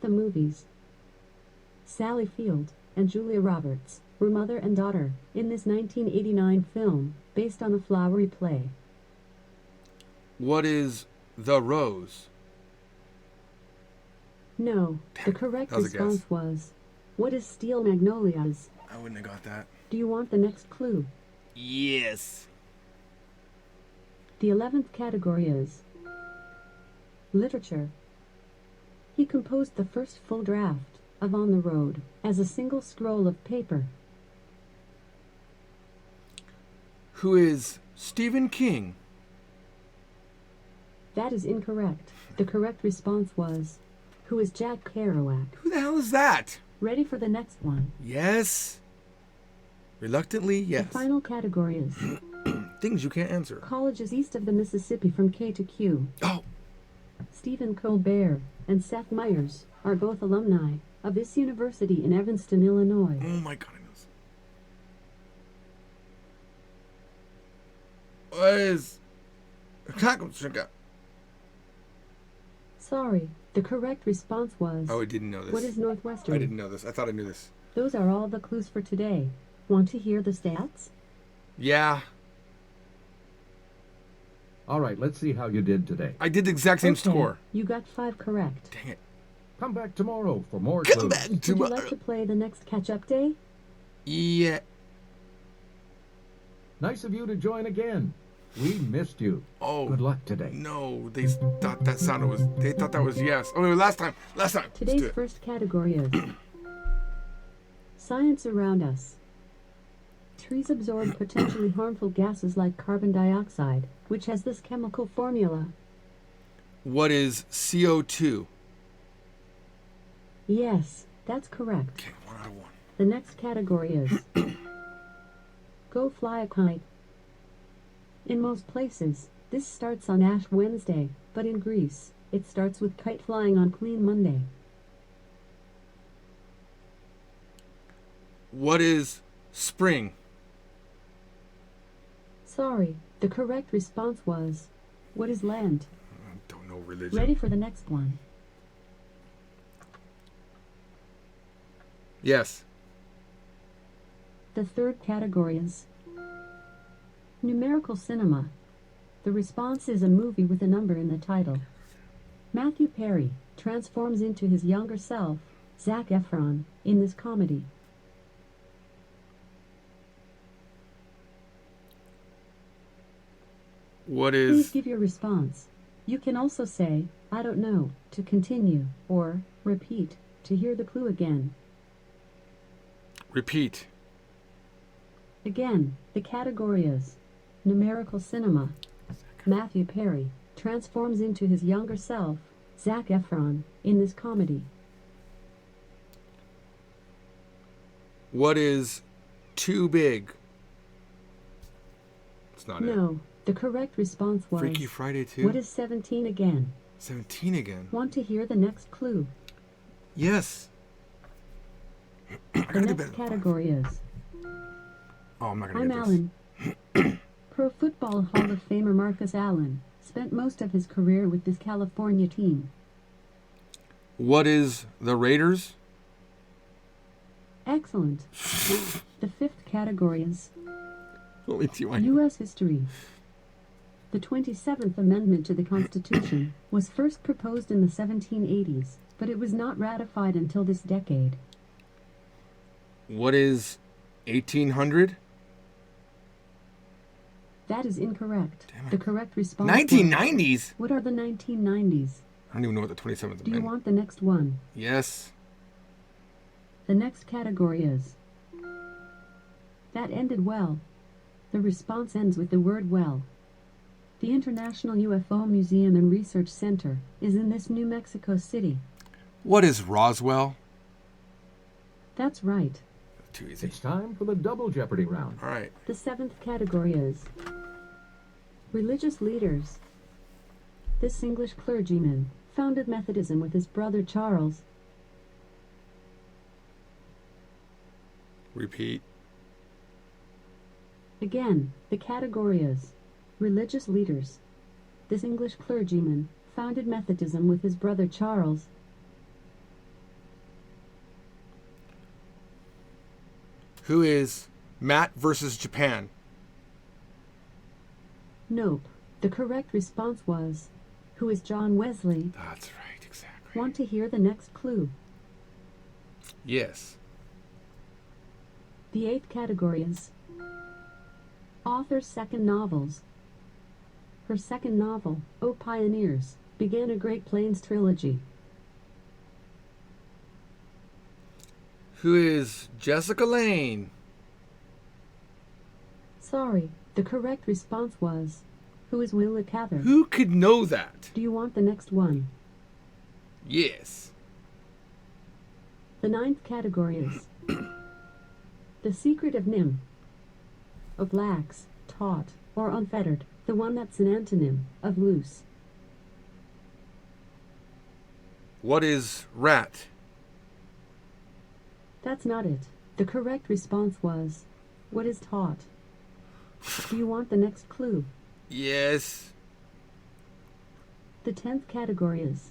the movies. Sally Field and Julia Roberts were mother and daughter in this 1989 film based on a flowery play. What is The Rose? No, the correct that was a guess. response was, what is Steel Magnolias? I wouldn't have got that. Do you want the next clue? Yes. The 11th category is literature. He composed the first full draft of On the Road as a single scroll of paper. Who is Stephen King? That is incorrect. The correct response was, who is Jack Kerouac? Who the hell is that? Ready for the next one? Yes. Reluctantly, yes. The final category is Things you can't answer. colleges east of the Mississippi from K to Q. Oh, Stephen Colbert and Seth Meyers are both alumni of this university in Evanston, Illinois. oh my God, I know this. What is... Sorry, the correct response was, Oh, I didn't know this. what is Northwestern? I didn't know this. I thought I knew this. Those are all the clues for today. Want to hear the stats? Yeah, All right, let's see how you did today. I did the exact same Okay, score. You got 5 correct. Dang it. Come back tomorrow for more Come clues. back Would to you my... like to play the next catch-up day? Yeah. Nice of you to join again. We missed you. Oh. Good luck today. No, they thought that sounded was... They thought that was yes. Oh, wait, last time. Let's do Today's it. first category is science around us. Trees absorb potentially harmful gases like carbon dioxide, which has this chemical formula. What is CO2? Yes, that's correct. Okay, 1 out of 1. The next category is go fly a kite. In most places, this starts on Ash Wednesday, but in Greece, it starts with kite flying on Clean Monday. What is spring? Sorry, the correct response was, what is Lent? I don't know religion. Ready for the next one? Yes. The third category is numerical cinema. The response is a movie with a number in the title. Matthew Perry transforms into his younger self, Zac Efron, in this comedy? What Please is give your response. You can also say, I don't know, to continue, or repeat, to hear the clue again. repeat? Again, the category is numerical cinema. Matthew Perry transforms into his younger self, Zac Efron, in this comedy. What is too big? It's not it. No, the correct response was, Freaky Friday 2? what is 17 again? 17 again. Want to hear the next clue? Yes. I The gotta do next better. category is, Oh, I'm not gonna I'm get this. Allen. Pro Football Hall of Famer Marcus Allen spent most of his career with this California team. What is the Raiders? Excellent. The fifth category is Only two I U.S. history. The 27th Amendment to the Constitution was first proposed in the 1780s, but it was not ratified until this decade. What is 1800? That is incorrect. Damn it. The correct response was, 1990s? what are the 1990s? I don't even know what the 27th Do you Amendment. want the next one? Yes. The next category is, that ended well. The response ends with the word well. The International UFO Museum and Research Center is in this New Mexico City. What is Roswell? That's right. Too easy. It's time for the double Jeopardy round. All right. The seventh category is religious leaders. This English clergyman founded Methodism with his brother Charles. Repeat. Again, the category is religious leaders. This English clergyman founded Methodism with his brother Charles. Who is Matt versus Japan? Nope. The correct response was, who is John Wesley? That's right, exactly. Want to hear the next clue? Yes. The eighth category is author's second novels. Her second novel, O Pioneers, began a Great Plains trilogy. Who is Jessica Lange? Sorry, the correct response was, who is Willa Cather? Who could know that? Do you want the next one? Yes. The ninth category is the secret of Nim. Of lax, taut, or unfettered, the one that's an antonym of loose. What is rat? That's not it. The correct response was, what is taut? Do you want the next clue? Yes. The 10th category is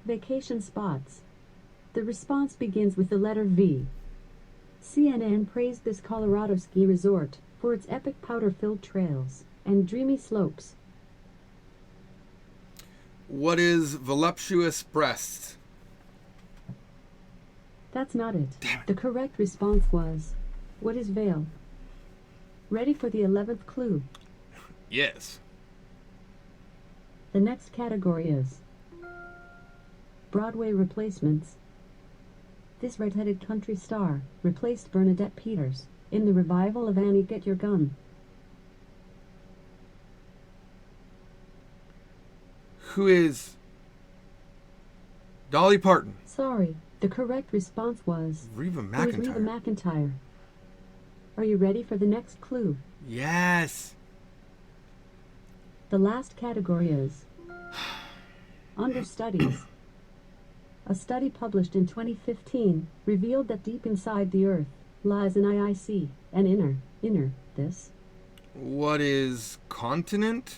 vacation spots. The response begins with the letter V. CNN praised this Colorado ski resort for its epic powder-filled trails and dreamy slopes. What is voluptuous breast? That's not it. Damn it. The correct response was, what is veil? Ready for the 11th clue? Yes. The next category is Broadway replacements. This red-headed country star replaced Bernadette Peters in the revival of Annie Get Your Gun. Who is Dolly Parton? Sorry, the correct response was Reba who is Reba McEntire. McEntire. Are you ready for the next clue? Yes. The last category is under studies. A study published in 2015 revealed that deep inside the Earth lies an IIC, an inner, this. What is continent?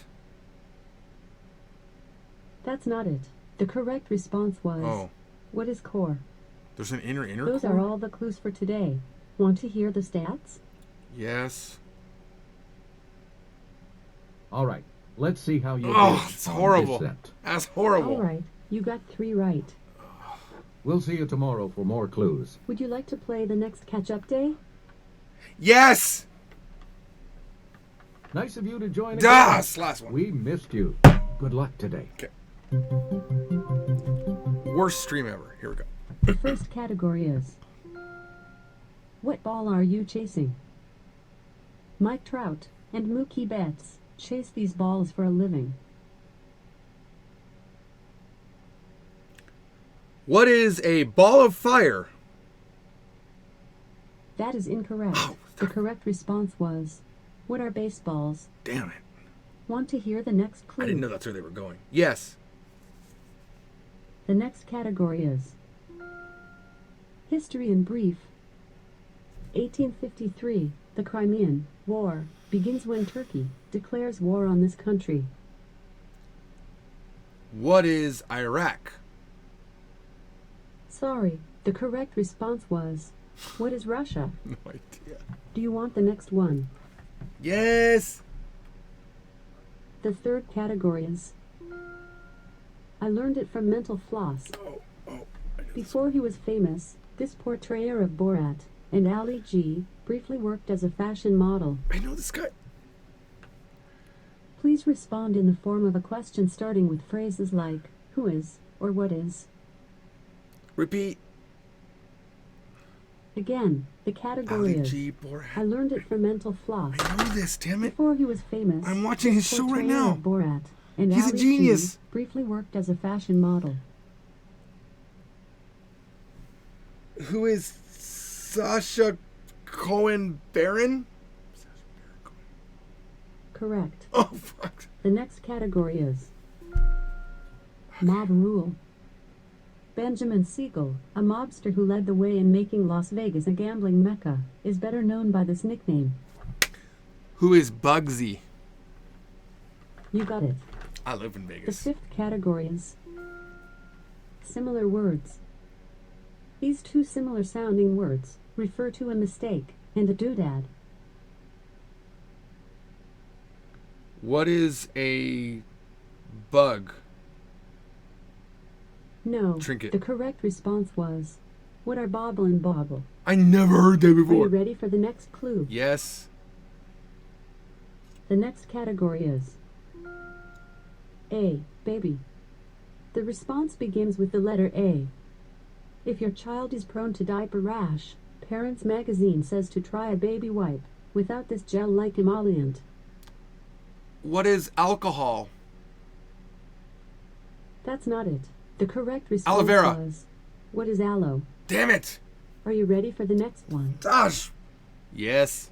That's not it. The correct response was, Oh, what is core? there's an inner Those core? are all the clues for today. Want to hear the stats? Yes. All right, let's see how you Oh, did it's on horrible. dissent. That's horrible. All right, You got 3 right. We'll see you tomorrow for more clues. Would you like to play the next catch-up day? Yes! Nice of you to join again. Das! Last one. We missed you. Good luck today. Okay. Worst stream ever. Here we go. The first category is, what ball are you chasing? Mike Trout and Mookie Betts chase these balls for a living. What is a ball of fire? That is incorrect. Oh, The correct response was, what are baseballs? Damn it. Want to hear the next clue? I didn't know that's where they were going. Yes. The next category is, history in brief. 1853, the Crimean War begins when Turkey declares war on this country. What is Iraq? Sorry, the correct response was, what is Russia? No idea. Do you want the next one? Yes. The third category is, I learned it from Mental Floss. Oh. I know this. Before he was famous, this portrayer of Borat and Ali G briefly worked as a fashion model. I know this guy. Please respond in the form of a question starting with phrases like, who is, or what is. Repeat. Again, the category Ali is, G. Borat. I learned it from Mental Floss. I know this, damn it. Before he was famous, I'm watching his this show right portrayer now. of Borat and He's a Ali genius. G briefly worked as a fashion model. Who is Sasha Cohen Baron? Correct. Oh, fuck. The next category is, mob rule. Benjamin Siegel, a mobster who led the way in making Las Vegas a gambling mecca, is better known by this nickname. Who is Bugsy? You got it. I live in The Vegas. fifth category is, similar words. These two similar sounding words refer to a mistake and a doodad. What is a bug? No, Trinket. the correct response was, what are bobble and bobble? I never heard that Are you before. ready for the next clue? Yes. The next category is, A, baby. The response begins with the letter A. If your child is prone to diaper rash, Parents Magazine says to try a baby wipe without this gel-like emollient. What is alcohol? That's not it. The correct response Aloe vera. was, what is aloe? Damn it. Are you ready for the next one? Gosh. Yes.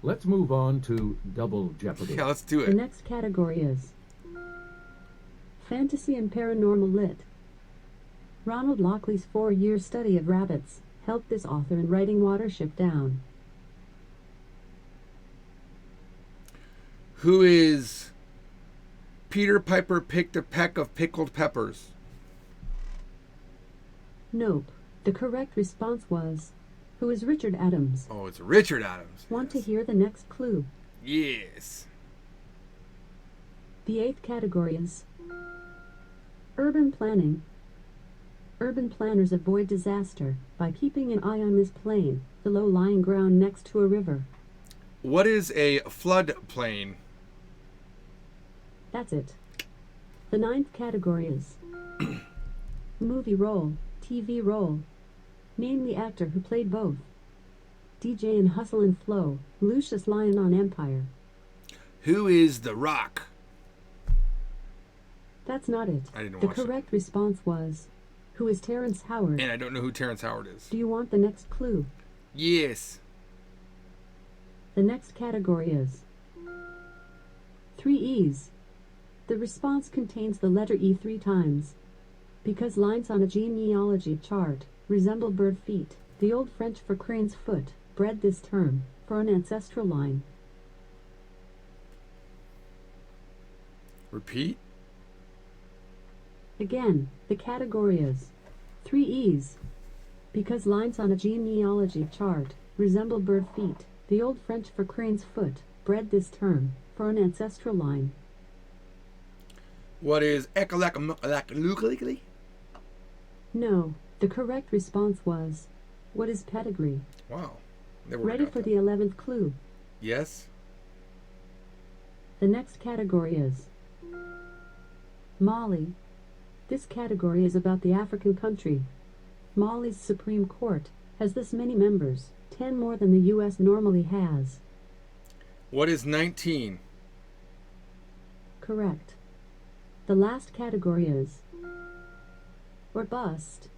Let's move on to Double Jeopardy. Yeah, let's do The it. next category is Fantasy and Paranormal Lit. Ronald Lockley's 4-year study of rabbits helped this author in writing Watership Down. Who is Peter Piper picked a peck of pickled peppers? Nope. The correct response was, who is Richard Adams? Oh, it's Richard Adams. Want to hear the next clue? Yes. The 8th category is urban planning. Urban planners avoid disaster by keeping an eye on this plain, the low-lying ground next to a river. What is a floodplain? That's it. The 9th category is movie role, TV role. Name the actor who played both. DJ in Hustle and Flow, Lucius Lyon on Empire. Who is The Rock? That's not it. I didn't The watch it. correct response was, who is Terrence Howard? And I don't know who Terrence Howard is. Do you want the next clue? Yes. The next category is 3 E's. The response contains the letter E 3 times. Because lines on a genealogy chart resemble bird feet, the Old French for crane's foot bred this term for an ancestral line. Repeat. Again, the category is 3 E's. Because lines on a genealogy chart resemble bird feet, the Old French for crane's foot bred this term for an ancestral line. What is echolacalacalacalacally? No, the correct response was, what is pedigree? Wow. Never Ready got for that. the 11th clue. Yes. The next category is Mali. This category is about the African country. Mali's Supreme Court has this many members, 10 more than the U.S. normally has. What is 19? Correct. The last category is or bust.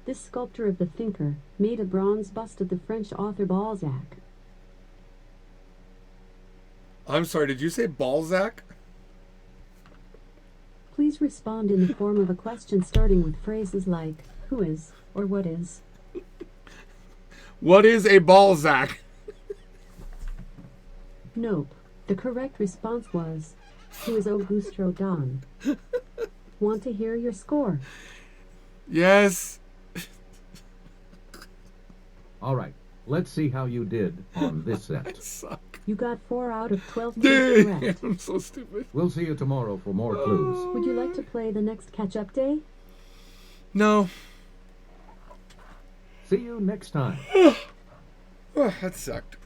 This sculptor of the thinker made a bronze bust of the French author Balzac. I'm sorry, did you say Balzac? Please respond in the form of a question starting with phrases like who is or what is. What is a Balzac? Nope. The correct response was who is Auguste Rodin. Want to hear your score? Yes. All right, let's see how you did on this set. Suck. You got 4 out of 12 clues Dang, correct. I'm so stupid. We'll see you tomorrow for more clues. Would you like to play the next catch-up day? No. See you next time. Oh, that sucked.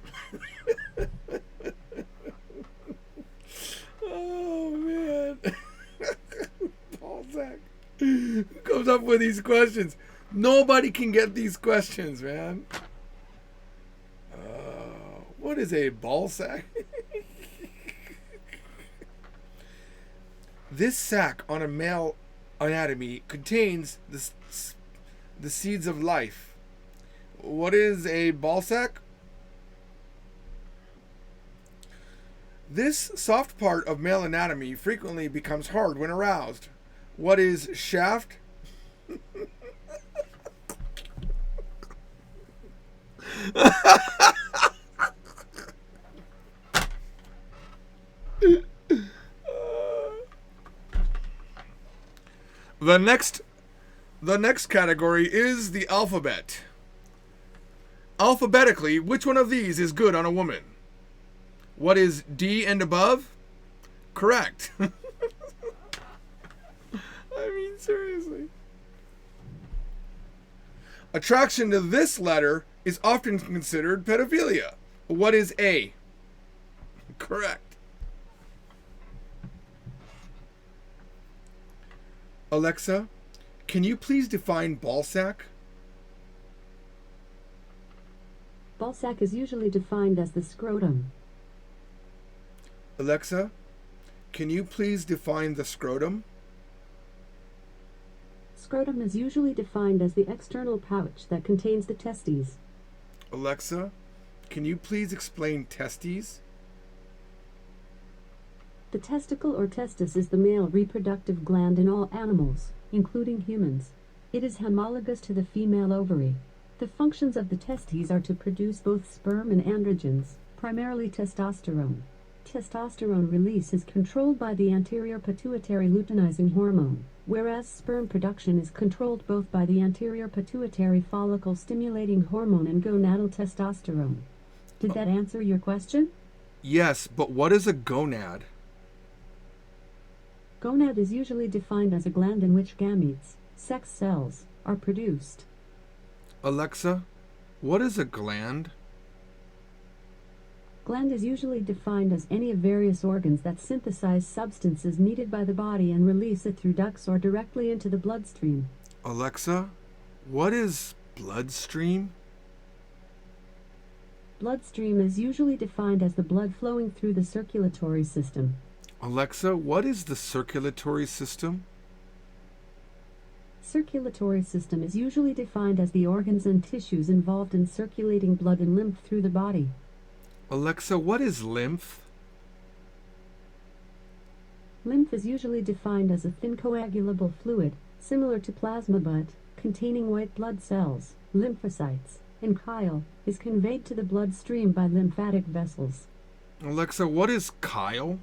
Oh, man. Balzac. Who comes up with these questions? Nobody can get these questions, man. What is a Balzac? This sac on a male anatomy contains the seeds of life. What is a Balzac? This soft part of male anatomy frequently becomes hard when aroused. What is shaft? The next category is the alphabet. Alphabetically, which one of these is good on a woman? What is D and above? Correct. I mean, seriously. Attraction to this letter is often considered pedophilia. What is A? Correct. Alexa, can you please define Balzac? Balzac is usually defined as the scrotum. Alexa, can you please define the scrotum? Scrotum is usually defined as the external pouch that contains the testes. Alexa, can you please explain testes? The testicle or testis is the male reproductive gland in all animals, including humans. It is homologous to the female ovary. The functions of the testes are to produce both sperm and androgens, primarily testosterone. Testosterone release is controlled by the anterior pituitary luteinizing hormone, whereas sperm production is controlled both by the anterior pituitary follicle stimulating hormone and gonadal testosterone. Did that answer your question? Yes, but what is a gonad? Gonad is usually defined as a gland in which gametes, sex cells, are produced. Alexa, what is a gland? Gland is usually defined as any of various organs that synthesize substances needed by the body and release it through ducts or directly into the bloodstream. Alexa, what is bloodstream? Bloodstream is usually defined as the blood flowing through the circulatory system. Alexa, what is the circulatory system? Circulatory system is usually defined as the organs and tissues involved in circulating blood and lymph through the body. Alexa, what is lymph? Lymph is usually defined as a thin coagulable fluid, similar to plasma but containing white blood cells, lymphocytes, and chyle, is conveyed to the bloodstream by lymphatic vessels. Alexa, what is chyle?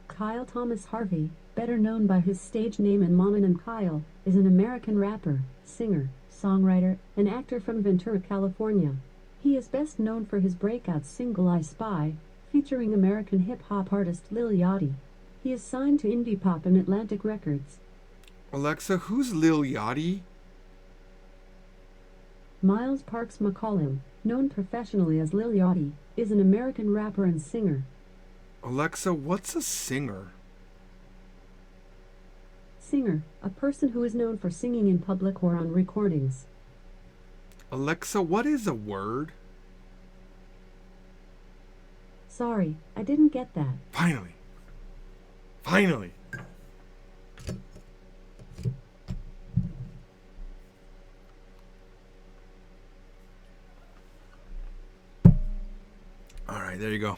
Kyle Thomas Harvey, better known by his stage name and mononym Kyle, is an American rapper, singer, songwriter, and actor from Ventura, California. He is best known for his breakout single I Spy, featuring American hip-hop artist Lil Yachty. He is signed to Indie Pop and Atlantic Records. Alexa, who's Lil Yachty? Miles Parks McCollum, known professionally as Lil Yachty, is an American rapper and singer. Alexa, what's a singer? Singer, a person who is known for singing in public or on recordings. Alexa, what is a word? Sorry, I didn't get that. Finally. Finally. All right, there you go.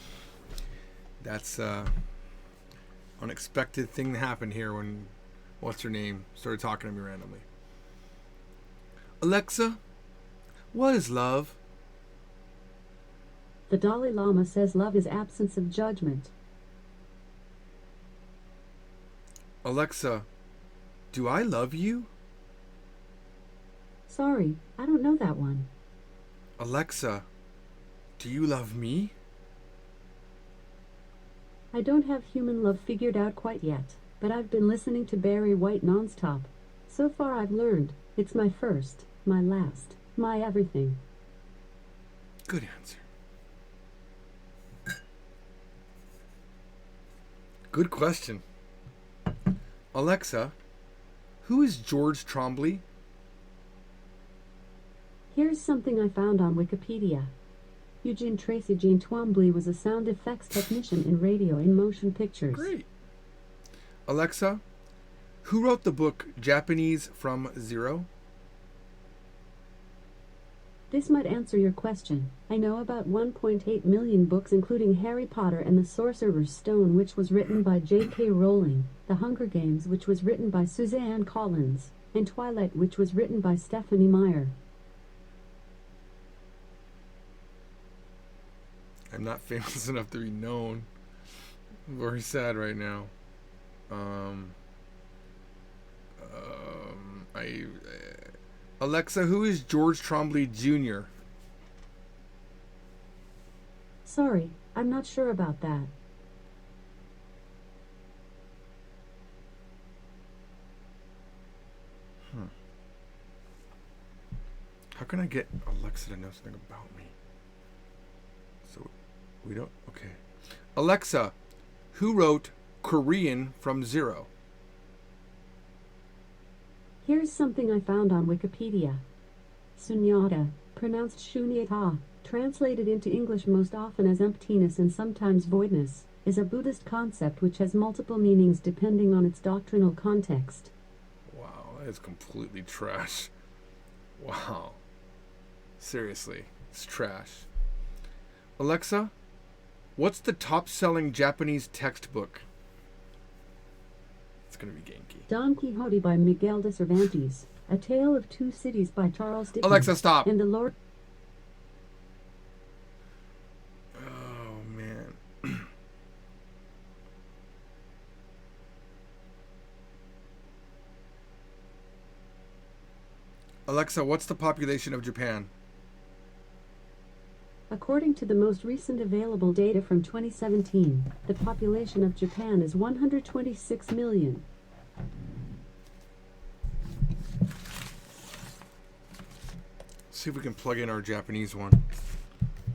That's unexpected thing that happened here when what's her name started talking to me randomly. Alexa, what is love? The Dalai Lama says love is absence of judgment. Alexa, do I love you? Sorry, I don't know that one. Alexa, do you love me? I don't have human love figured out quite yet, but I've been listening to Barry White nonstop. So far I've learned, it's my first, my last, my everything. Good answer. Good question. Alexa, who is George Trombley? Here's something I found on Wikipedia. Eugene Tracy Jean Twombly was a sound effects technician in radio and motion pictures. Great. Alexa, who wrote the book Japanese from Zero? This might answer your question. I know about 1.8 million books including Harry Potter and the Sorcerer's Stone, which was written by J.K. Rowling, The Hunger Games, which was written by Suzanne Collins, and Twilight, which was written by Stephanie Meyer. I'm not famous enough to be known. I'm very sad right now. Alexa, who is George Trombley Jr.? Sorry, I'm not sure about that. How can I get Alexa to know something about me? So, we don't... Okay. Alexa, who wrote Korean from Zero? Here's something I found on Wikipedia. Sunyata, pronounced shunyata, translated into English most often as emptiness and sometimes voidness, is a Buddhist concept which has multiple meanings depending on its doctrinal context. Wow, that is completely trash. Wow. Seriously, it's trash. Alexa, what's the top-selling Japanese textbook? It's going to be Genki. Don Quixote by Miguel de Cervantes, A Tale of Two Cities by Charles Dickens, Alexa, stop. and The Lord... Oh, man. Alexa, what's the population of Japan? According to the most recent available data from 2017, the population of Japan is 126 million. See if we can plug in our Japanese one.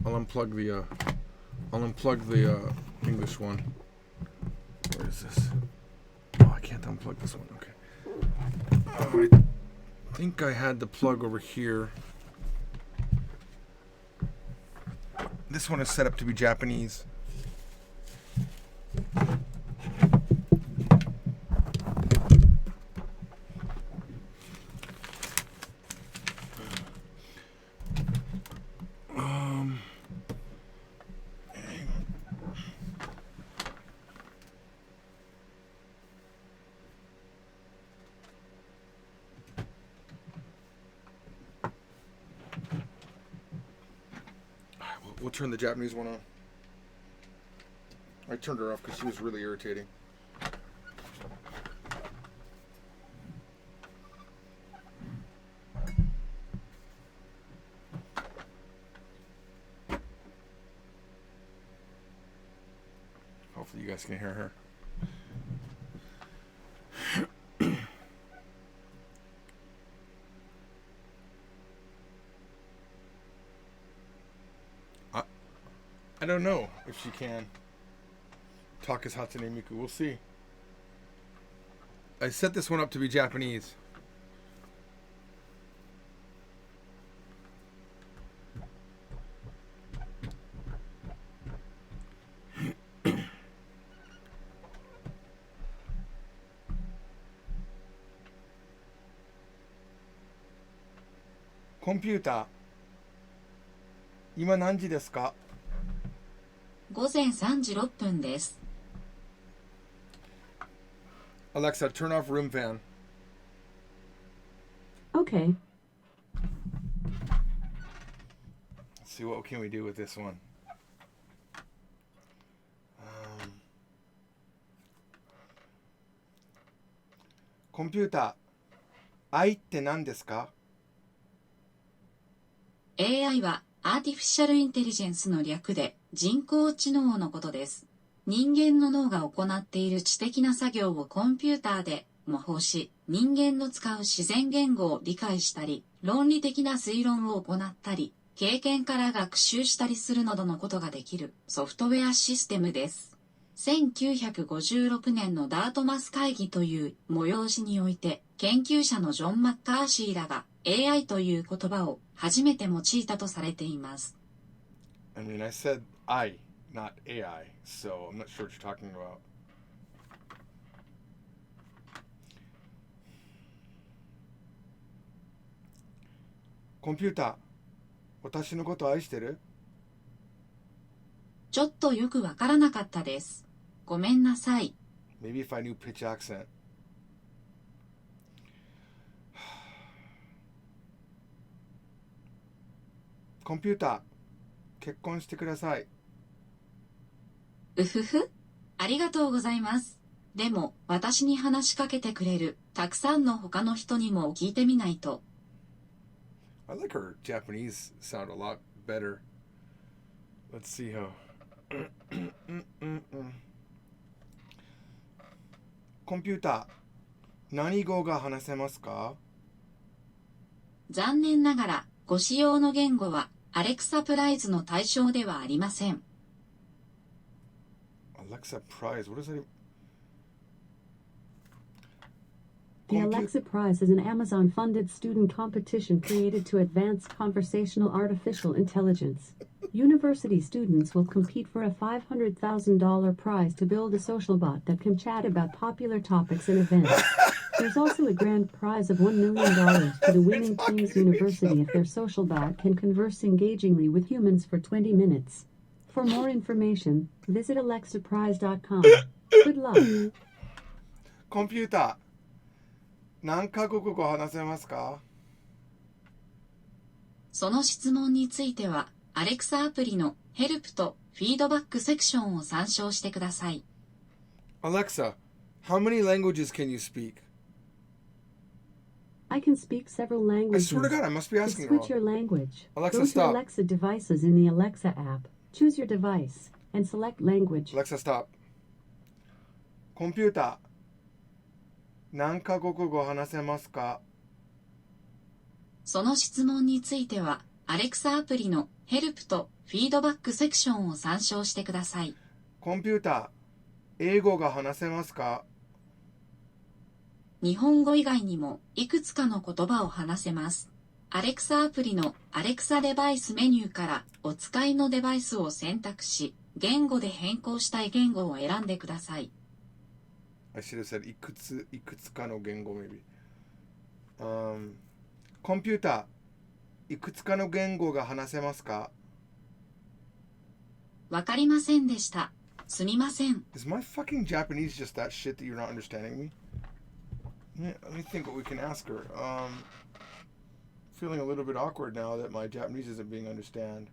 I'll unplug the English one. Where is this? Oh, I can't unplug this one. Okay. Oh, I think I had the plug over here. This one is set up to be Japanese. We'll turn the Japanese one on. I turned her off because she was really irritating. Hopefully you guys can hear her. I don't know if she can talk as Hatsune Miku. We'll see. I set this one up to be Japanese. Computer. 今何時ですか? 午前3時6分です。Alexa, turn off room fan. Okay. Let's see what can we do with this one. Computer. 愛って何ですか? AI はアーティフィシャルインテリジェンスの略で人工知能のことです。人間の脳が行っている知的な作業をコンピューターで模倣し、人間の使う自然言語を理解したり、論理的な推論を行ったり、経験から学習したりするなどのことができるソフトウェアシステムです。1956年のダートマス会議という催しにおいて、研究者のジョン・マッカーシーらが AI という言葉を初めて用いたとされています。I mean, I said I, not AI, so I'm not sure what you're talking about. Computer, 私のこと愛してる? ちょっとよくわからなかったです。ごめんなさい。Maybe if I knew pitch accent. Computer, 結婚してください。うふふ。ありがとうございます。でも、私に話しかけてくれる、たくさんの他の人にも聞いてみないと。I like her Japanese sound a lot better. Let's see how. Computer, 何語が話せますか? 残念ながら、ご使用の言語は、アレクサプライズの対象ではありません。Alexa Prize, what is that? The Alexa Prize is an Amazon-funded student competition created to advance conversational artificial intelligence. University students will compete for a $500,000 prize to build a social bot that can chat about popular topics and events. There's also a grand prize of $1 million to the winning team's university if their social bot can converse engagingly with humans for 20 minutes. For more information, visit alexaprize.com. Good luck. Computer, 何カ国語話せますか? その質問については、アレクサアプリのヘルプとフィードバックセクションを参照してください。Alexa, how many languages can you speak? I can speak several languages. I swear to God, I must be To asking switch her. your language, Alexa, go to stop. Alexa devices in the Alexa app. Choose your device and select language. Alexa, stop. Computer, 何カ国語話せますか? その質問については、アレクサアプリのヘルプとフィードバックセクションを参照してください。コンピューター、英語が話せますか? 日本語以外にもいくつかの言葉を話せます。アレクサアプリのアレクサデバイスメニューからお使いのデバイスを選択し、言語で変更したい言語を選んでください。I should have said いくつかの言語 maybe. コンピューター、いくつかの言語が話せますか? わかりませんでした。すみません。Is my fucking Japanese just that shit that you're not understanding me? Yeah, let me think what we can ask her. Feeling a little bit awkward now that my Japanese isn't being understand.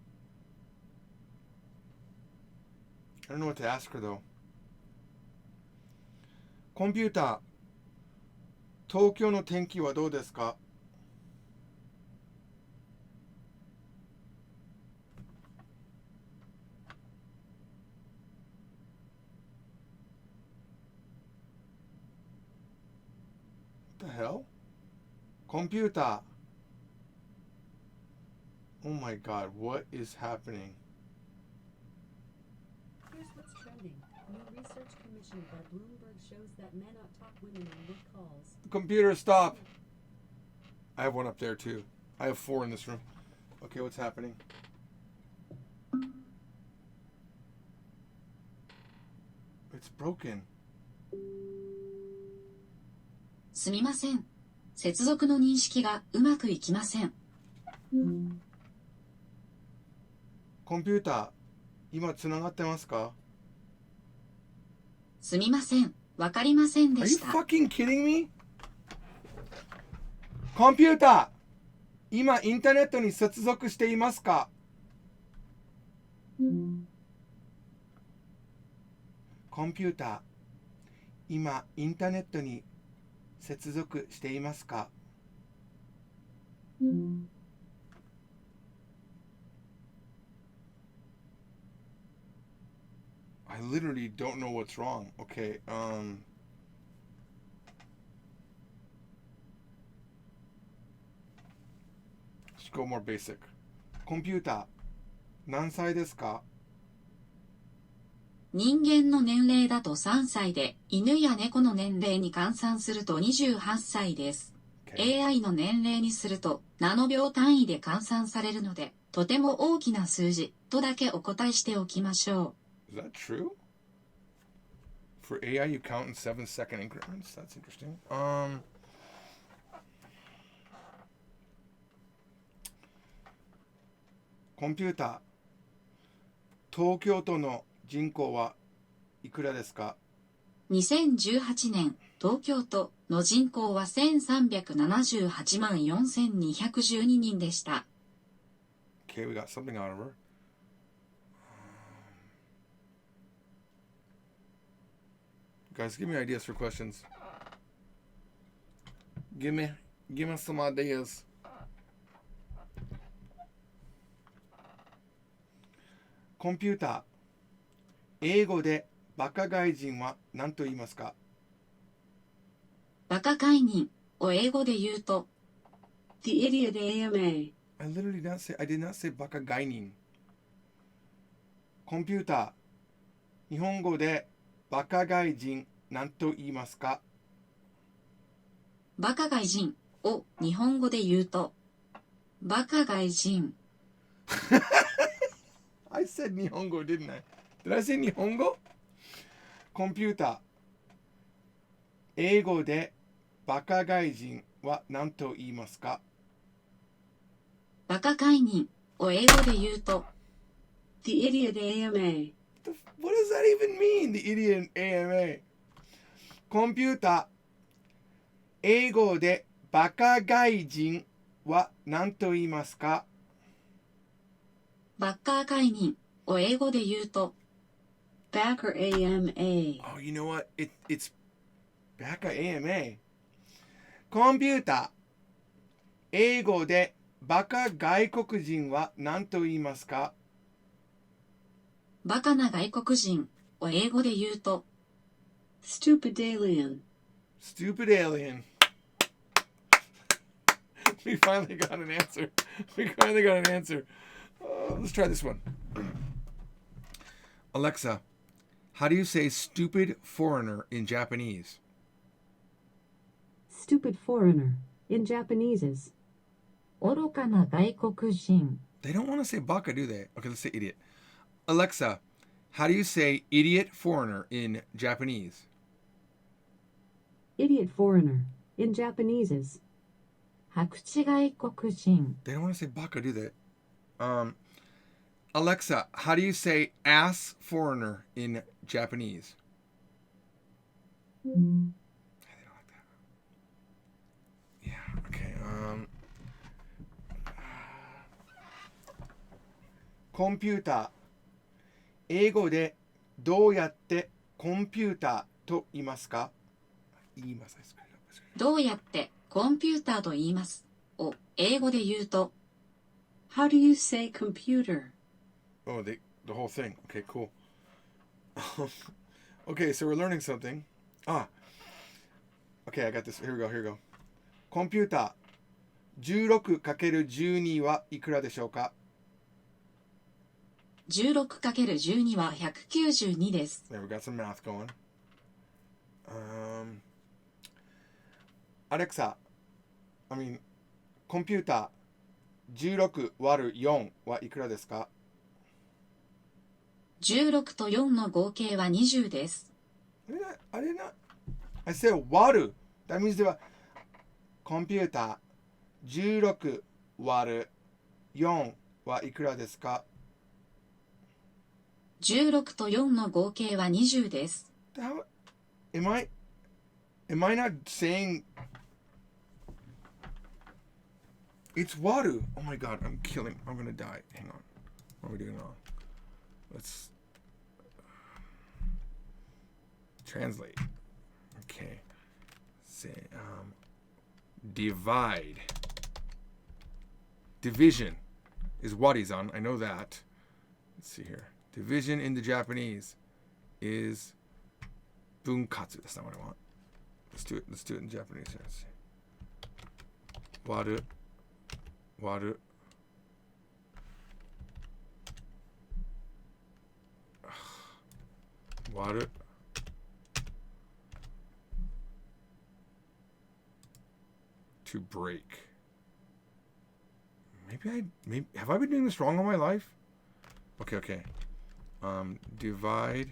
I don't know what to ask her though. コンピューター、東京の天気はどうですか? hell? Computer. Oh my god, what is happening? Here's what's trending. New research commissioned by Bloomberg shows that men out-talk women on work calls. Computer, stop. I have one up there too. I have 4 in this room. Okay, what's happening? It's broken. すみません。接続の認識がうまくいきません。コンピューター、今つながってますか？すみません。わかりません Are で you した。 fucking kidding me? コンピューター、今インターネットに接続していますか？コンピューター、今インターネットに接続していますか？I literally don't know what's wrong. Okay, let's go more basic. コンピューター、何歳ですか？人間の年齢だと3歳で、犬や猫の年齢に換算すると28歳です。Okay. AI の年齢にすると、ナノ秒単位で換算されるので、とても大きな数字とだけお答えしておきましょ Is that true? For AI, you count in 7-second increments. That's interesting. コンピューター、東京都の人口はいくらですか？う。2018年、東京都の人口は1378万4212人でした。Okay, we got something out of her. Guys, give me ideas for questions. Give me some ideas. コンピューター、英語でバカ外人は何と言いますか？バカ概念を英語で言うと、tiiiiiimeeee. I did not say バカ外人。コンピューター、日本語でバカ外人何と言いますか？バカ外人を日本語で言うと、バカ外人。I said 日本語 didn't I? Did I say 日本語？コンピューター、英語でバカ外人は何と言いますか？バカ概念を英語で言うと、tiiiiiimeeee. What does that even mean? The idiot AMA. コンピューター、英語でバカ外人は何と言いますか？バカ概念を英語で言うと、Backer AMA. Oh, you know what? It's バカ AMA. コンピューター、英語でバカ外国人は何と言いますか？バカな外国人を英語で言うと、Stupid alien. Stupid alien. We finally got an answer. Let's try this one. Alexa, how do you say stupid foreigner in Japanese? Stupid foreigner. In Japanese is 愚かな外国人。 They don't want to say baka, do they? Okay, let's say idiot. Alexa, how do you say idiot foreigner in Japanese? idiot foreigner. In Japanese is 白痴外国人。 They don't want to say baka, do they? Alexa, how do you say ass foreigner in Japanese? They don't like that. Yeah, okay. コンピューター、英語でどうやってコンピューターと言いますか？言います。どうやってコンピューターと言いますを英語で言うと、How do you say computer? Oh, the whole thing. Okay, cool. Okay, so we're learning something. Okay, I got this. Here we go. コンピューター 16×12 はいくらでしょうか？ 16×12 は192です。There, we got some math going. Alexa, コンピューター16割る4はいくらですか？ 16と4の合計は20です。I did not. I said 割る。That means では、コンピューター16割る4はいくらですか？ 16と4の合計は20です。How, am I not saying it's 割る? Oh my god, I'm gonna die. Hang on. What are we doing wrong? Let's translate. Okay. Say divide. Division is warizan. I know that. Let's see here. Division in the Japanese is bunkatsu. That's not what I want. Let's do it in Japanese here. Let's see. Waru. Waru. To break. Maybe have I been doing this wrong all my life? Okay. Divide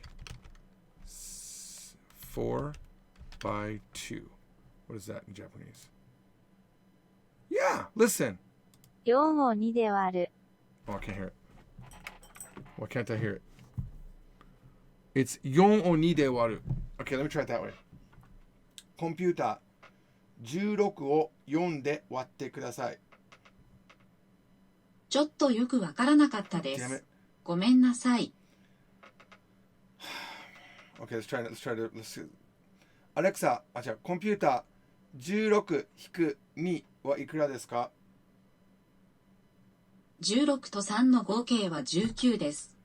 4 by 2. What is that in Japanese? Yeah, listen. 4を2で割る。 Oh, I can't hear it. Why can't I hear it? It's 4を2で割る. Okay, let me try it that way. コンピューター16を4で割ってください。ちょっとよくわからなかったです。ごめんなさい。Okay, let's try to see. Alexa, コンピューター16-2はいくらですか？ 16と3の合計は19です。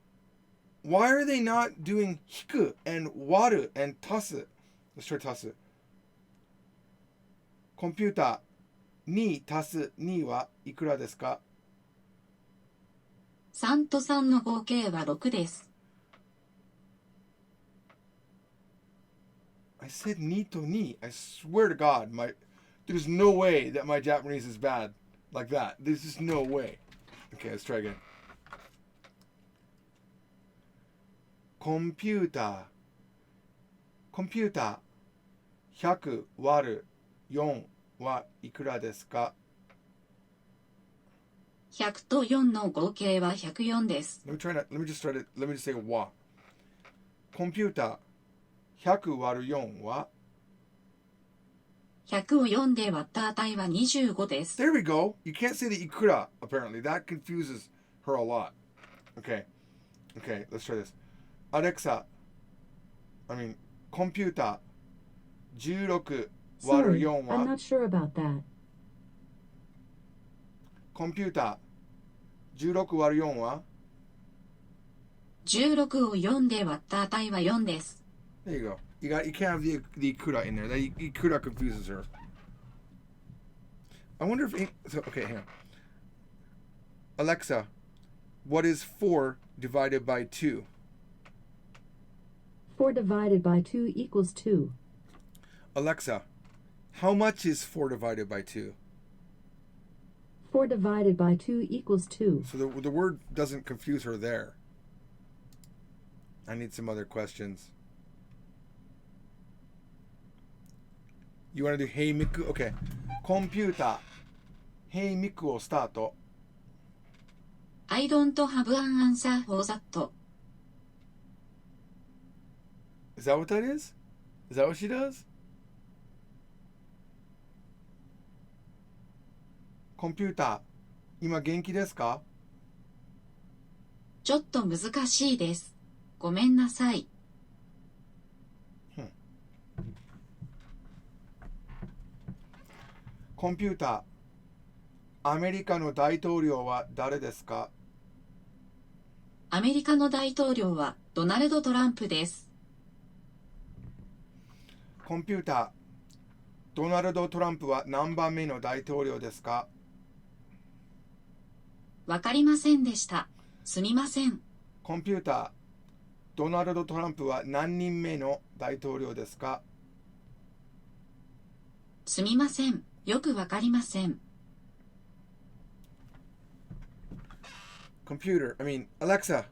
Why are they not doing 引く and 割る and 足す? Let's try 足す。コンピューター2足す2はいくらですか？ 3と3の合計は6です。I said 2と2. I swear to God, there's no way that my Japanese is bad like that. There's just no way. Okay, let's try again. コンピューター100割る4はいくらですか？ 100と4の合計は104です。Let me just say 和。コンピューター100割る4は100を4で割った値は25です。There we go. You can't say the いくら apparently. That confuses her a lot. Okay, let's try this. Alexa, コンピューター16割る Sorry, 4 I'm は not sure about that. コンピューター16割る4は16を4で割った値は4です。There you go. You can't have the ikura in there. The ikura confuses her. I wonder if okay, hang on. Alexa, what is 4 divided by 2? 4 divided by 2 equals 2. Alexa, how much is 4 divided by 2? 4 divided by 2 equals 2. So the word doesn't confuse her there. I need some other questions. You want to do Hey Miku? Okay. コンピューター Hey Miku をスタート。I don't have an answer for that. Is that what that is? Is that what she does? コンピューター今元気ですか？ちょっと難しいです。ごめんなさい。コンピューターアメリカの大統領は誰ですか？アメリカの大統領はドナルド・トランプです。コンピュータードナルド・トランプは何番目の大統領ですか？わかりませんでした。すみません。コンピューター、ドナルド・トランプは何人目の大統領ですか？すみません。よくわかりません。Alexa,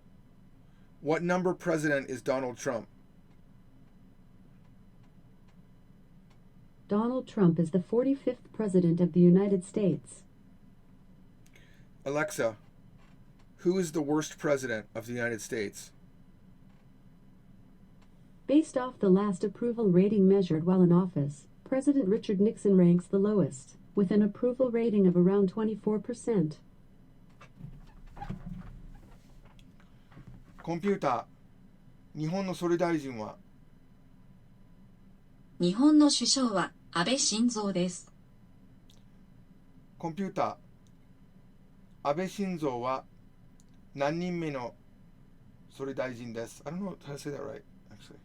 what number president is Donald Trump? Donald Trump is the 45th President of the United States. Alexa, who is the worst president of the United States? Based off the last approval rating measured while in office, President Richard Nixon ranks the lowest, with an approval rating of around 24%. コンピューター、日本の総理大臣は？日本の首相は安倍晋三です。コンピューター、安倍晋三は何人目の総理大臣です？ I don't know how to say that right, actually.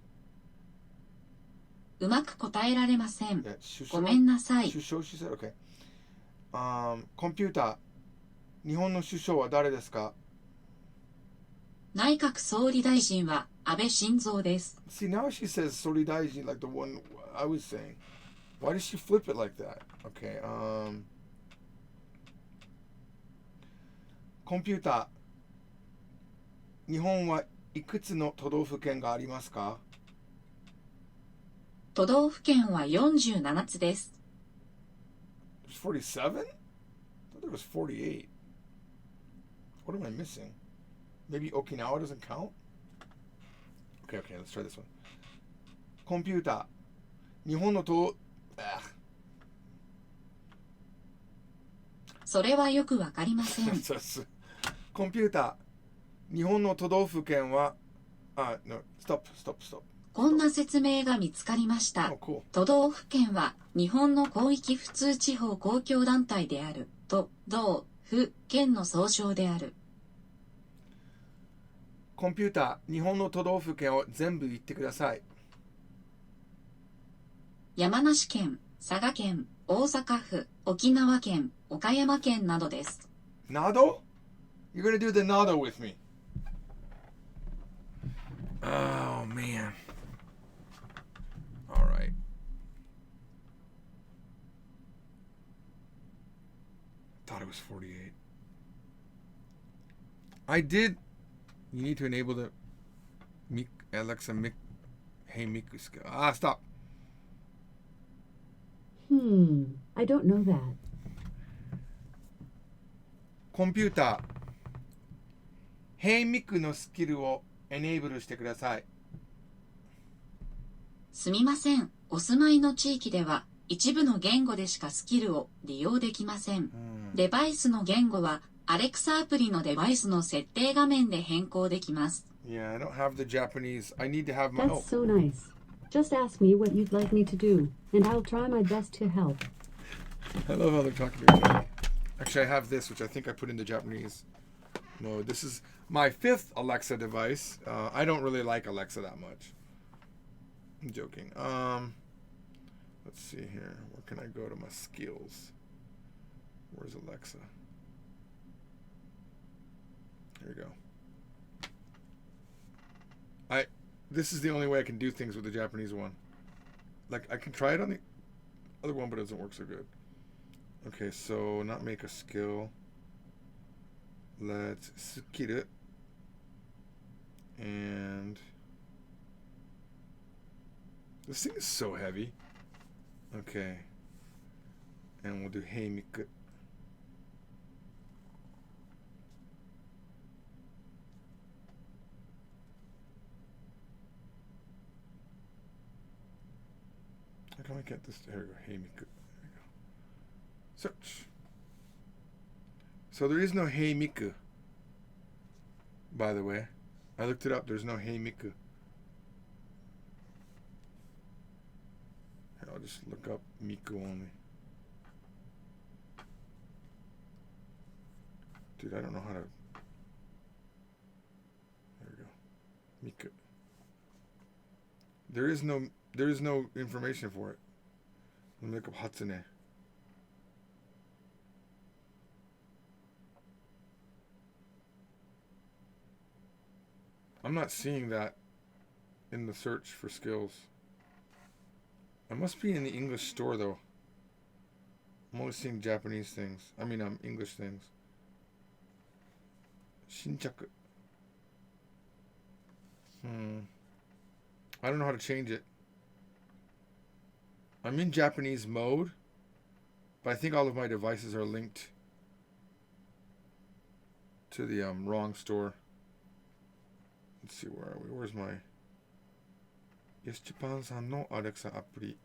うまく答えられません。 首ごめんなさい。首相、she said, okay. コンピューター、日本の首相は誰ですか？内閣総理大臣は安倍晋三です。See, now she says 総理大臣 like the one I was saying. Why does she flip it like that? Okay, コンピューター、日本はいくつの都道府県がありますか？都道府県は47つです。There's 47? I thought there was 48. What am I missing? Maybe Okinawa doesn't count? Okay, let's try this one. コンピューター、日本のそれはよくわかりません。コンピューター、日本の都道府県は、no, stop. こんな説明が見つかりました。Oh, cool. 都道府県は日本の広域普通地方公共団体である。都道府県の総称である。コンピューター、日本の都道府県を全部言ってください。山梨県、佐賀県、大阪府、沖縄県、岡山県などです。Nado? You're gonna do the nado with me. Oh, man. All right. Thought it was 48. I did. You need to enable the Alexa Hey Miku skill. Stop. I don't know that. コンピューター、Hey Miku のスキルをエネーブルしてください。すみません。お住まいの地域では一部の言語でしかスキルを利用できません。デバイスの言語はアレクサアプリのデバイスの設定画面で変更できます。Yeah, I don't have the Japanese. I need to have my That's so nice. Just ask me what you'd like me to do, and I'll try my best to help. I love how they're talking to each other. Actually, I have this, which I think I put in the Japanese mode. This is my 5th Alexa device. I don't really like Alexa that much. I'm joking. Let's see here. Where can I go to my skills? Where's Alexa? Here we go. This is the only way I can do things with the Japanese one. Like, I can try it on the other one, but it doesn't work so good. Okay, so not make a skill. Let's skill it. And this thing is so heavy. Okay. And we'll do Hey Miku. How can I get this? Here we go. Hey Miku. There we go. Search. So there is no Hey Miku. By the way, I looked it up. There's no Hey Miku. Here, I'll just look up Miku only. Dude, I don't know how to. There we go. Miku. There is no information for it. Let me look up Hatsune. I'm not seeing that in the search for skills. I must be in the English store though. I'm only seeing Japanese things. English things. Shinchaku. I don't know how to change it. I'm in Japanese mode, but I think all of my devices are linked to the wrong store. Let's see, where are we? Where's my Yes-Japan-san no Alexa アプリ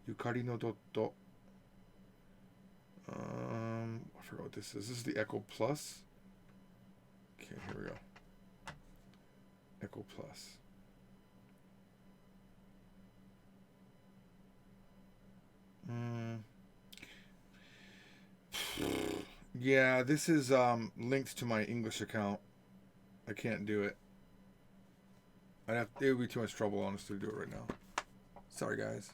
Yukari no Dot. I forgot what this is. This is the Echo Plus. Okay, here we go. Echo Plus. Yeah, this is linked to my English account. I can't do it. It would be too much trouble, honestly, to do it right now. Sorry, guys.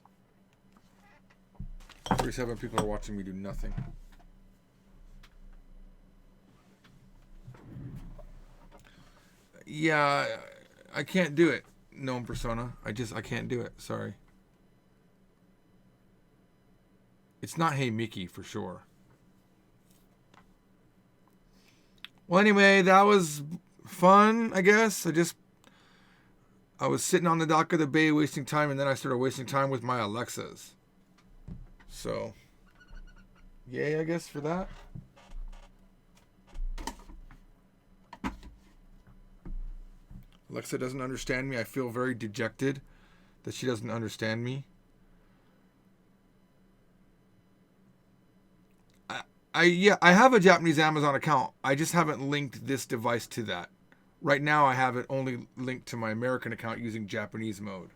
37 people are watching me do nothing. Yeah, I can't do it. Gnome Persona. I can't do it. Sorry. It's not Hey Mickey for sure. Well, anyway, that was fun, I guess. I was sitting on the dock of the bay wasting time, and then I started wasting time with my Alexas. So, yay, I guess, for that. Alexa doesn't understand me. I feel very dejected that she doesn't understand me. I have a Japanese Amazon account. I just haven't linked this device to that. Right now I have it only linked to my American account using Japanese mode.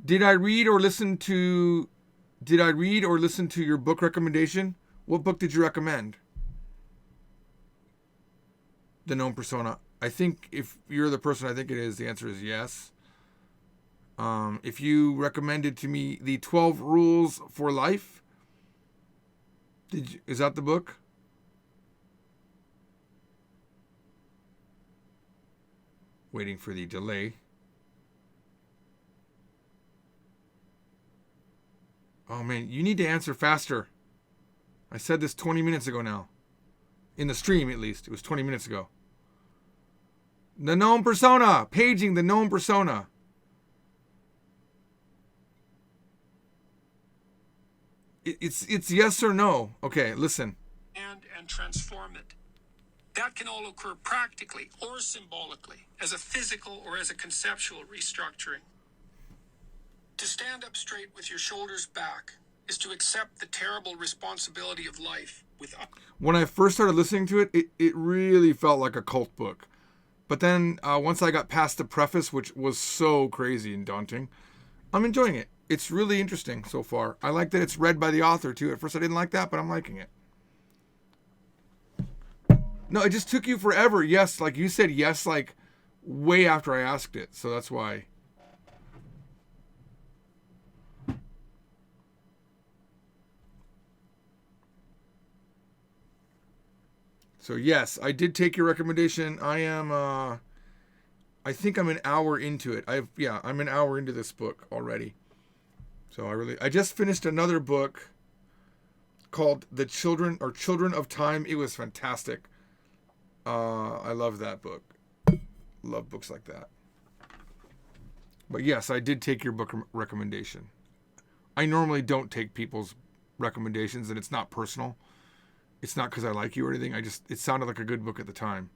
Did I read or listen to your book recommendation? What book did you recommend? The Gnome Persona. I think if you're the person I think it is, the answer is yes. If you recommended to me the 12 Rules for Life, is that the book? Waiting for the delay. Oh man, you need to answer faster. I said this 20 minutes ago now. In the stream, at least. It was 20 minutes ago. The Gnome Persona. Paging the Gnome Persona. It's yes or no. Okay, listen. And transform it. That can all occur practically or symbolically, as a physical or as a conceptual restructuring. To stand up straight with your shoulders back is to accept the terrible responsibility of life without... When I first started listening to it, it really felt like a cult book. But then once I got past the preface, which was so crazy and daunting, I'm enjoying it. It's really interesting so far. I like that it's read by the author, too. At first I didn't like that, but I'm liking it. No, it just took you forever. Yes, like you said yes, like way after I asked it. So that's why. So yes, I did take your recommendation. I am, I think I'm an hour into it. I'm an hour into this book already. So I just finished another book called Children of Time. It was fantastic. I love that book. Love books like that. But yes, I did take your book recommendation. I normally don't take people's recommendations, and it's not personal. It's not because I like you or anything. It sounded like a good book at the time.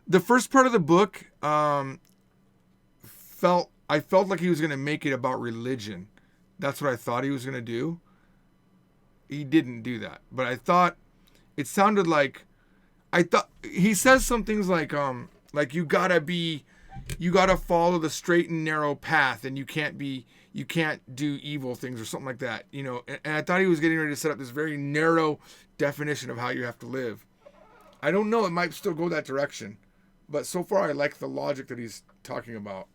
The first part of the book, I felt like he was going to make it about religion. That's what I thought he was going to do. He didn't do that. But I thought it sounded like, he says some things like you gotta follow the straight and narrow path, and you can't do evil things or something like that, you know. And I thought he was getting ready to set up this very narrow definition of how you have to live. I don't know, it might still go that direction, but so far I like the logic that he's talking about.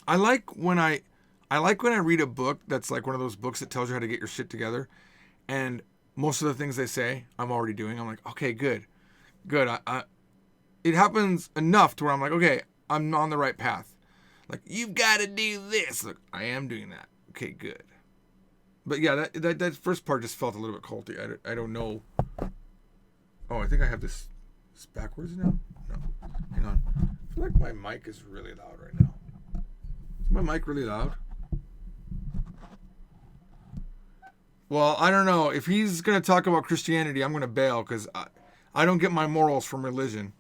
I like when I read a book that's like one of those books that tells you how to get your shit together, and most of the things they say I'm already doing. I'm like, okay, good. It happens enough to where I'm like, okay, I'm on the right path. Like, you've got to do this. Like, I am doing that. Okay, good. But yeah, that first part just felt a little bit culty. I don't know. Oh, I think I have this backwards now. No, hang on. I feel like my mic is really loud right now. Is my mic really loud? Well, I don't know. If he's going to talk about Christianity, I'm going to bail because I don't get my morals from religion.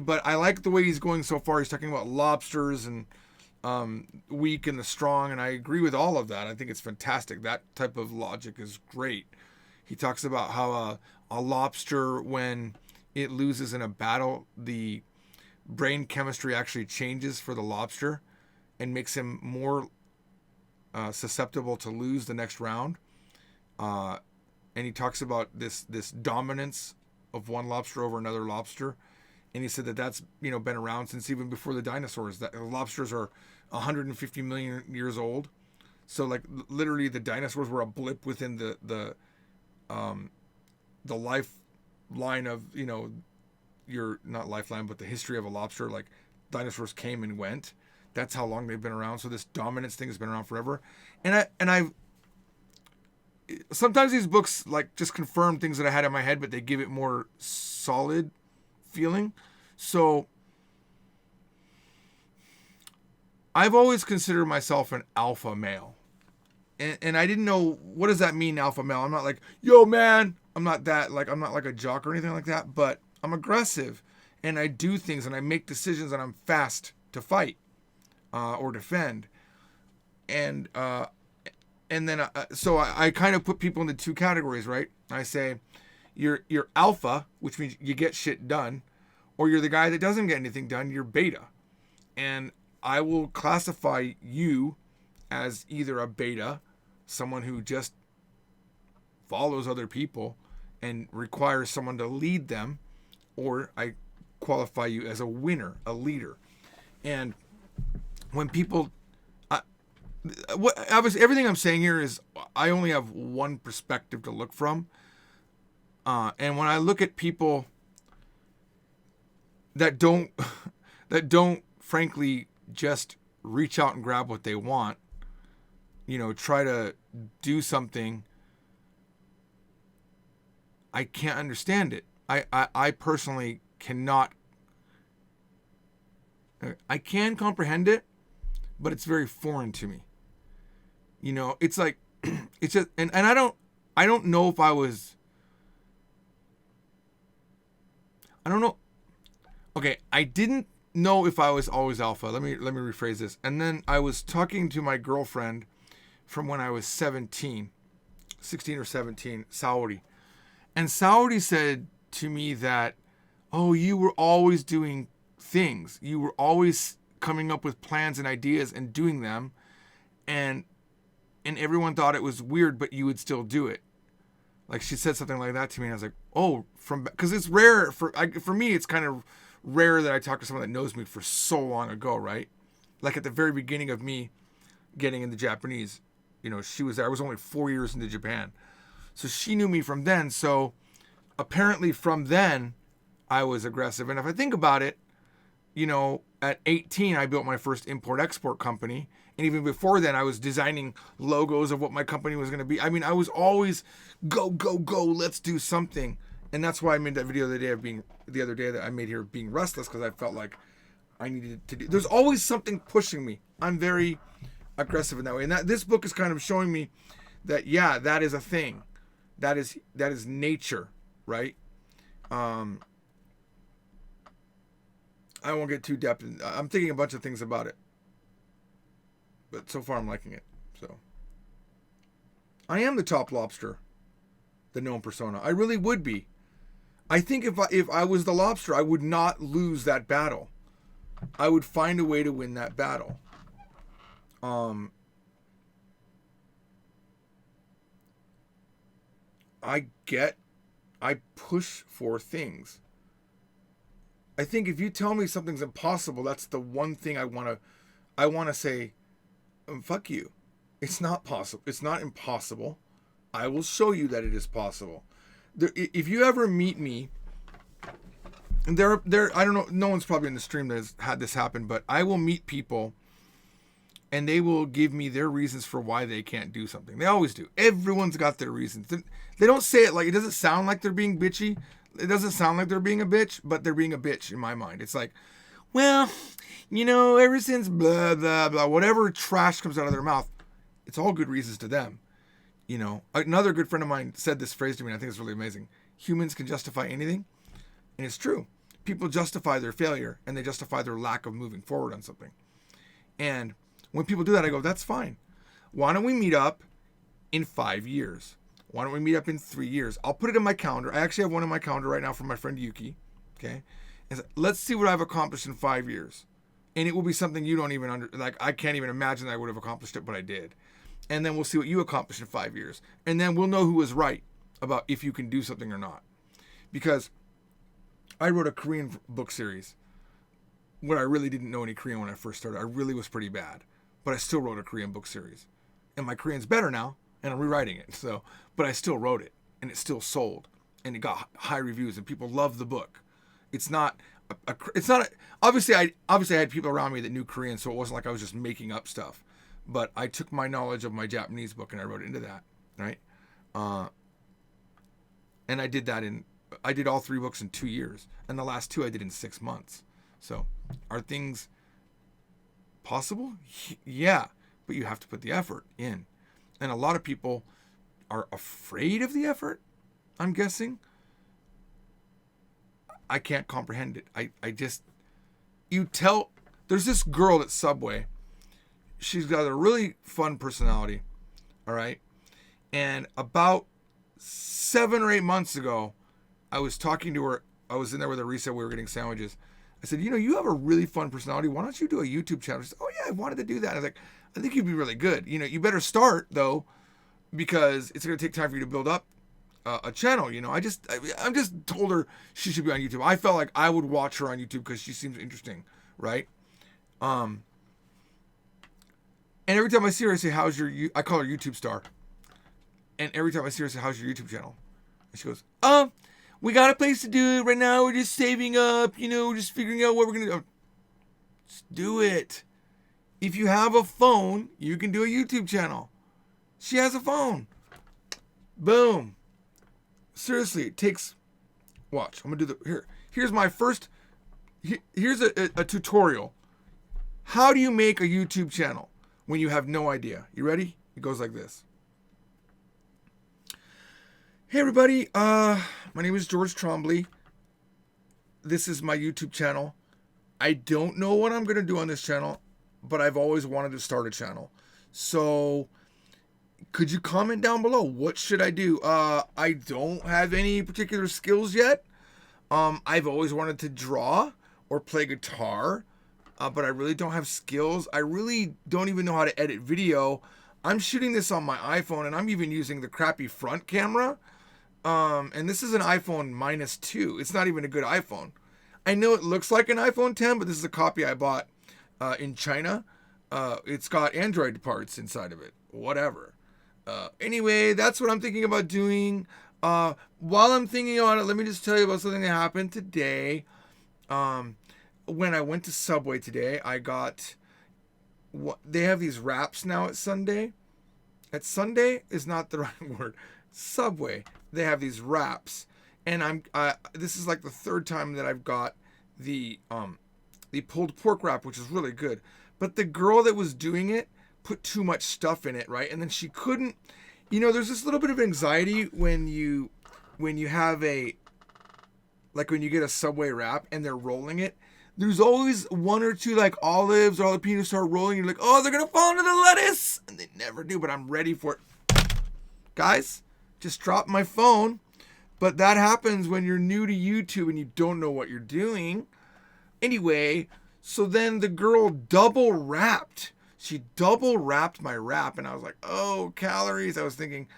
But I like the way he's going so far. He's talking about lobsters and weak and the strong, and I agree with all of that. I think it's fantastic. That type of logic is great. He talks about how a lobster, when it loses in a battle, the brain chemistry actually changes for the lobster and makes him more susceptible to lose the next round. And he talks about this dominance of one lobster over another lobster. And he said that's been around since even before the dinosaurs. That lobsters are 150 million years old. So like literally the dinosaurs were a blip within the lifeline of your, not lifeline, but the history of a lobster. Like dinosaurs came and went. That's how long they've been around. So this dominance thing has been around forever. And I sometimes these books like just confirm things that I had in my head, but they give it more solid feeling. So I've always considered myself an alpha male. And I didn't know, what does that mean, alpha male? I'm not like, yo man, I'm not that, like, I'm not like a jock or anything like that, but I'm aggressive and I do things and I make decisions and I'm fast to fight or defend. And then so I kind of put people into two categories, right? I say you're alpha, which means you get shit done, or you're the guy that doesn't get anything done, you're beta. And I will classify you as either a beta, someone who just follows other people and requires someone to lead them, or I qualify you as a winner, a leader. And when people, obviously everything I'm saying here is I only have one perspective to look from. And when I look at people that don't frankly just reach out and grab what they want, try to do something, I can't understand it. I personally cannot. I can comprehend it, but it's very foreign to me. It's like, it's just, and I don't know if I don't know. Okay, I didn't know if I was always alpha. Let me rephrase this. And then I was talking to my girlfriend from when I was 16 or 17, Saudi. And Saudi said to me that, oh, you were always doing things. You were always coming up with plans and ideas and doing them. And everyone thought it was weird, but you would still do it. Like she said something like that to me. And I was like, oh, because it's rare for me, it's kind of rare that I talk to someone that knows me for so long ago, right? Like at the very beginning of me getting into Japanese, she was there. I was only 4 years into Japan. So she knew me from then. So apparently from then I was aggressive. And if I think about it, at 18, I built my first import-export company. And even before then, I was designing logos of what my company was going to be. I mean, I was always go, let's do something. And that's why I made that video the other day that I made here of being restless, because I felt like I needed to do. There's always something pushing me. I'm very aggressive in that way. And this book is kind of showing me that, yeah, that is a thing. That is nature, right? I won't get too depth. I'm thinking a bunch of things about it. But so far I'm liking it. So I am the top lobster, the known persona. I really would be. I think if I was the lobster, I would not lose that battle. I would find a way to win that battle. I push for things. I think if you tell me something's impossible, that's the one thing I want I want to say, fuck you. It's not possible. It's not impossible. I will show you that it is possible. If you ever meet me, and I don't know, no one's probably in the stream that has had this happen, but I will meet people and they will give me their reasons for why they can't do something. They always do. Everyone's got their reasons. They don't say it like, it doesn't sound like they're being bitchy. It doesn't sound like they're being a bitch, but they're being a bitch in my mind. It's like, well, ever since blah, blah, blah, whatever trash comes out of their mouth, it's all good reasons to them. Another good friend of mine said this phrase to me, and I think it's really amazing. Humans can justify anything. And it's true. People justify their failure, and they justify their lack of moving forward on something. And when people do that, I go, that's fine. Why don't we meet up in 5 years? Why don't we meet up in 3 years? I'll put it in my calendar. I actually have one in my calendar right now from my friend Yuki. Okay. And so, let's see what I've accomplished in 5 years. And it will be something you don't even I can't even imagine that I would have accomplished it, but I did. And then we'll see what you accomplished in 5 years. And then we'll know who was right about if you can do something or not. Because I wrote a Korean book series when I really didn't know any Korean when I first started. I really was pretty bad. But I still wrote a Korean book series. And my Korean's better now, and I'm rewriting it. But I still wrote it, and it still sold. And it got high reviews, and people love the book. It's not obviously I had people around me that knew Korean, so it wasn't like I was just making up stuff. But I took my knowledge of my Japanese book and I wrote it into that, right? And I did all 3 books in 2 years, and the last 2 I did in 6 months. So, are things possible? Yeah, but you have to put the effort in. And a lot of people are afraid of the effort, I'm guessing. I can't comprehend it. There's this girl at Subway. She's got a really fun personality, all right? And about 7 or 8 months ago, I was talking to her. I was in there with Arisa. We were getting sandwiches. I said, you have a really fun personality. Why don't you do a YouTube channel? She said, oh, yeah, I wanted to do that. I was like, I think you'd be really good. You better start, though, because it's going to take time for you to build up a channel. I'm just told her she should be on YouTube. I felt like I would watch her on YouTube because she seems interesting, right? And every time I see her, I say, I call her YouTube star. And every time I see her, I say, how's your YouTube channel? And she goes, we got a place to do it right now. We're just saving up, just figuring out what we're going to do. Just do it. If you have a phone, you can do a YouTube channel. She has a phone. Boom. Seriously, it takes, watch, I'm going to do here's my first, here's a tutorial. How do you make a YouTube channel when you have no idea? You ready? It goes like this. Hey everybody, my name is George Trombley. This is my YouTube channel. I don't know what I'm going to do on this channel, but I've always wanted to start a channel. So, could you comment down below? What should I do? I don't have any particular skills yet. I've always wanted to draw or play guitar, but I really don't have skills. I really don't even know how to edit video. I'm shooting this on my iPhone, and I'm even using the crappy front camera. And this is an iPhone -2. It's not even a good iPhone. I know it looks like an iPhone 10, but this is a copy I bought in China. It's got Android parts inside of it. Whatever. Anyway, that's what I'm thinking about doing. While I'm thinking on it, let me just tell you about something that happened today. When I went to Subway today, I got they have these wraps now at Sunday. At Sunday is not the right word. Subway. They have these wraps, and this is like the 3rd time that I've got the pulled pork wrap, which is really good. But the girl that was doing it put too much stuff in it, right? And then she couldn't, there's this little bit of anxiety when you have when you get a Subway wrap and they're rolling it. There's always 1 or 2 like olives or jalapenos start rolling. You're like, oh, they're going to fall into the lettuce. And they never do, but I'm ready for it. Guys, just dropped my phone. But that happens when you're new to YouTube and you don't know what you're doing. Anyway, so then the girl double wrapped. She double wrapped my wrap, and I was like, oh, calories. I was thinking,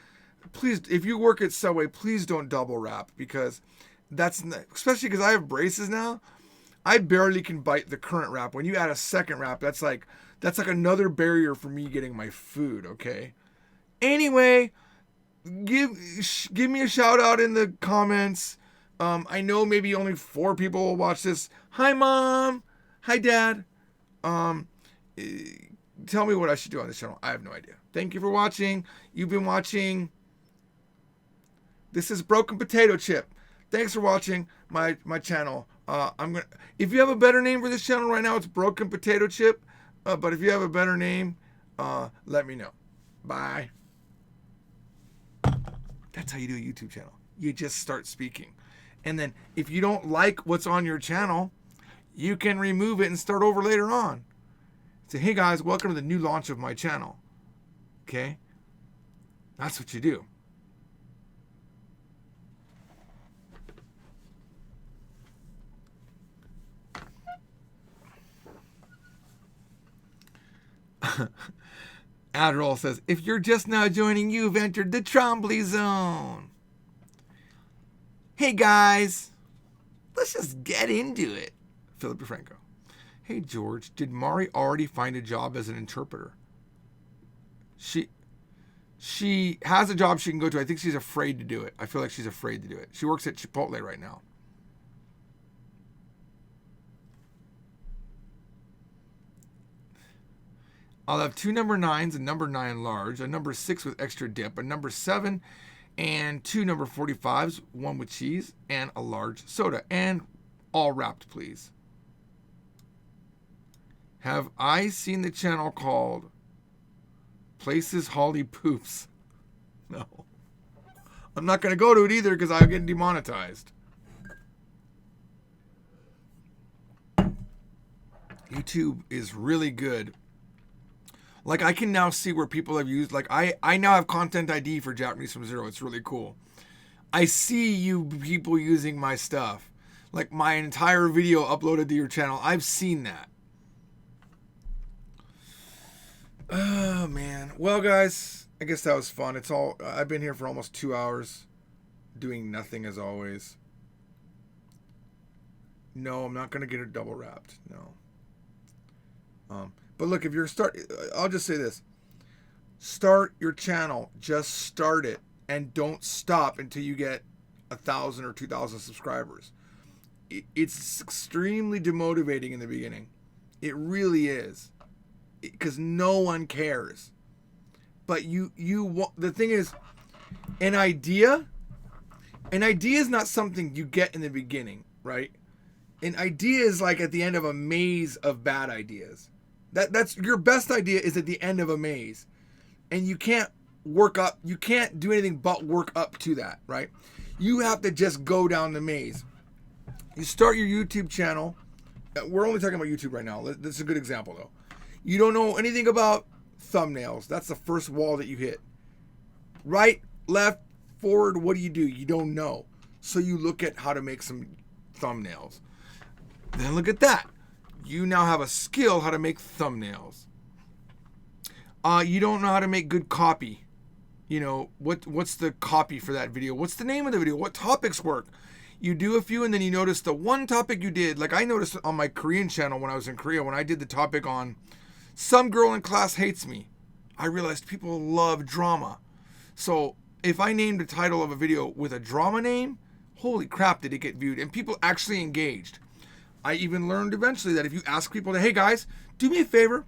please, if you work at Subway, please don't double wrap, because especially because I have braces now. I barely can bite the current wrap. When you add a second wrap, that's like That's like another barrier for me getting my food, okay? Anyway, give me a shout out in the comments. I know maybe only 4 people will watch this. Hi, Mom. Hi, Dad. Tell me what I should do on this channel. I have no idea. Thank you for watching. You've been watching. This is Broken Potato Chip. Thanks for watching my channel. If you have a better name for this channel right now, it's Broken Potato Chip. But if you have a better name, let me know. Bye. That's how you do a YouTube channel. You just start speaking. And then if you don't like what's on your channel, you can remove it and start over later on. Say, hey guys, welcome to the new launch of my channel. Okay? That's what you do. Adderall says, if you're just now joining, you've entered the Trombley Zone. Hey guys, let's just get into it. Philip DeFranco. Hey George, did Mari already find a job as an interpreter? She has a job she can go to. I think she's afraid to do it. I feel like she's afraid to do it. She works at Chipotle right now. I'll have 2 number 9s, a number 9 large, a number 6 with extra dip, a number 7, and 2 number 45s, 1 with cheese, and a large soda. And all wrapped, please. Have I seen the channel called Places Holly Poops? No. I'm not going to go to it either because I'll get demonetized. YouTube is really good. Like, I can now see where people have used, like, I now have content ID for Japanese from Zero. It's really cool. I see you people using my stuff. Like, my entire video uploaded to your channel. I've seen that. Oh, man. Well, guys, I guess that was fun. I've been here for almost 2 hours doing nothing as always. No, I'm not going to get it double wrapped. No. But look, if you're I'll just say this. Start your channel. Just start it. And don't stop until you get 1,000 or 2,000 subscribers. It's extremely demotivating in the beginning. It really is. Because no one cares. But the thing is, an idea is not something you get in the beginning, right? An idea is like at the end of a maze of bad ideas. That's your best idea is at the end of a maze. And you can't you can't do anything but work up to that, right? You have to just go down the maze. You start your YouTube channel. We're only talking about YouTube right now. This is a good example though. You don't know anything about thumbnails. That's the first wall that you hit. Right, left, forward, what do? You don't know. So you look at how to make some thumbnails. Then look at that. You now have a skill how to make thumbnails. You don't know how to make good copy. You know, what's the copy for that video? What's the name of the video? What topics work? You do a few and then you notice the one topic you did. Like I noticed on my Korean channel when I was in Korea, when I did the topic on some girl in class hates me, I realized people love drama. So if I named the title of a video with a drama name, holy crap, did it get viewed? And people actually engaged. I even learned eventually that if you ask people to, hey guys, do me a favor,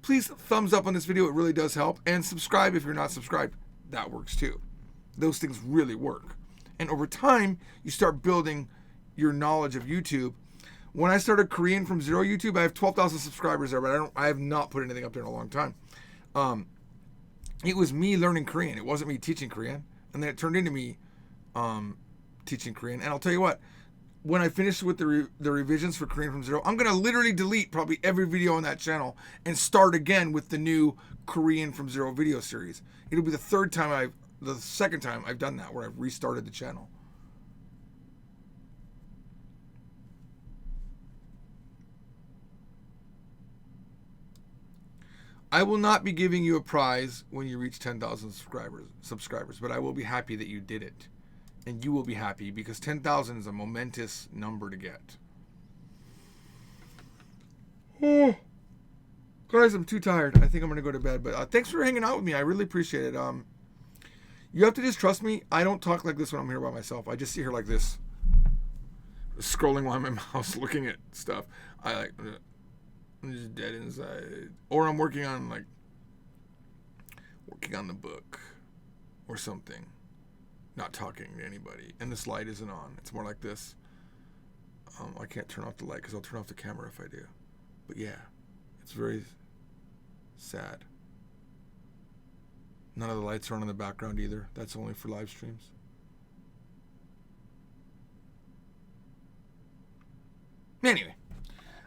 please thumbs up on this video. It really does help. And subscribe if you're not subscribed. That works too. Those things really work. And over time, you start building your knowledge of YouTube. When I started Korean from Zero YouTube, I have 12,000 subscribers there, but I have not put anything up there in a long time. It was me learning Korean. It wasn't me teaching Korean. And then it turned into me teaching Korean. And I'll tell you what, when I finish with the revisions for Korean from Zero, I'm going to literally delete probably every video on that channel and start again with the new Korean from Zero video series. It'll be the second time I've done that, where I've restarted the channel. I will not be giving you a prize when you reach 10,000 subscribers, but I will be happy that you did it. And you will be happy because 10,000 is a momentous number to get. Guys, I'm too tired. I think I'm gonna go to bed. But thanks for hanging out with me. I really appreciate it. You have to just trust me. I don't talk like this when I'm here by myself. I just sit here like this, scrolling while I'm in my house, looking at stuff. I'm just dead inside, or I'm working on the book or something, not talking to anybody. And this light isn't on. It's more like this. I can't turn off the light because I'll turn off the camera if I do. But yeah, it's very sad. None of the lights are on in the background either. That's only for live streams. Anyway,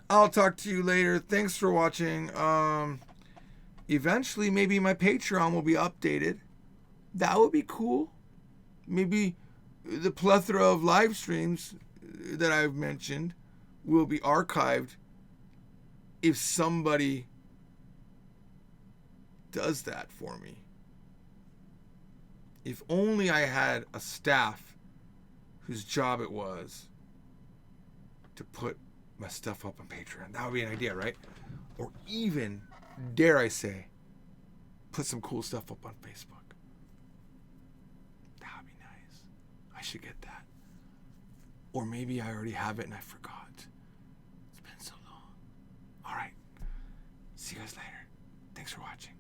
I'll talk to you later. Thanks for watching. Eventually, maybe my Patreon will be updated. That would be cool. Maybe the plethora of live streams that I've mentioned will be archived if somebody does that for me. If only I had a staff whose job it was to put my stuff up on Patreon. That would be an idea, right? Or even, dare I say, put some cool stuff up on Facebook. That would be nice. I should get that. Or maybe I already have it and I forgot. It's been so long. All right. See you guys later. Thanks for watching.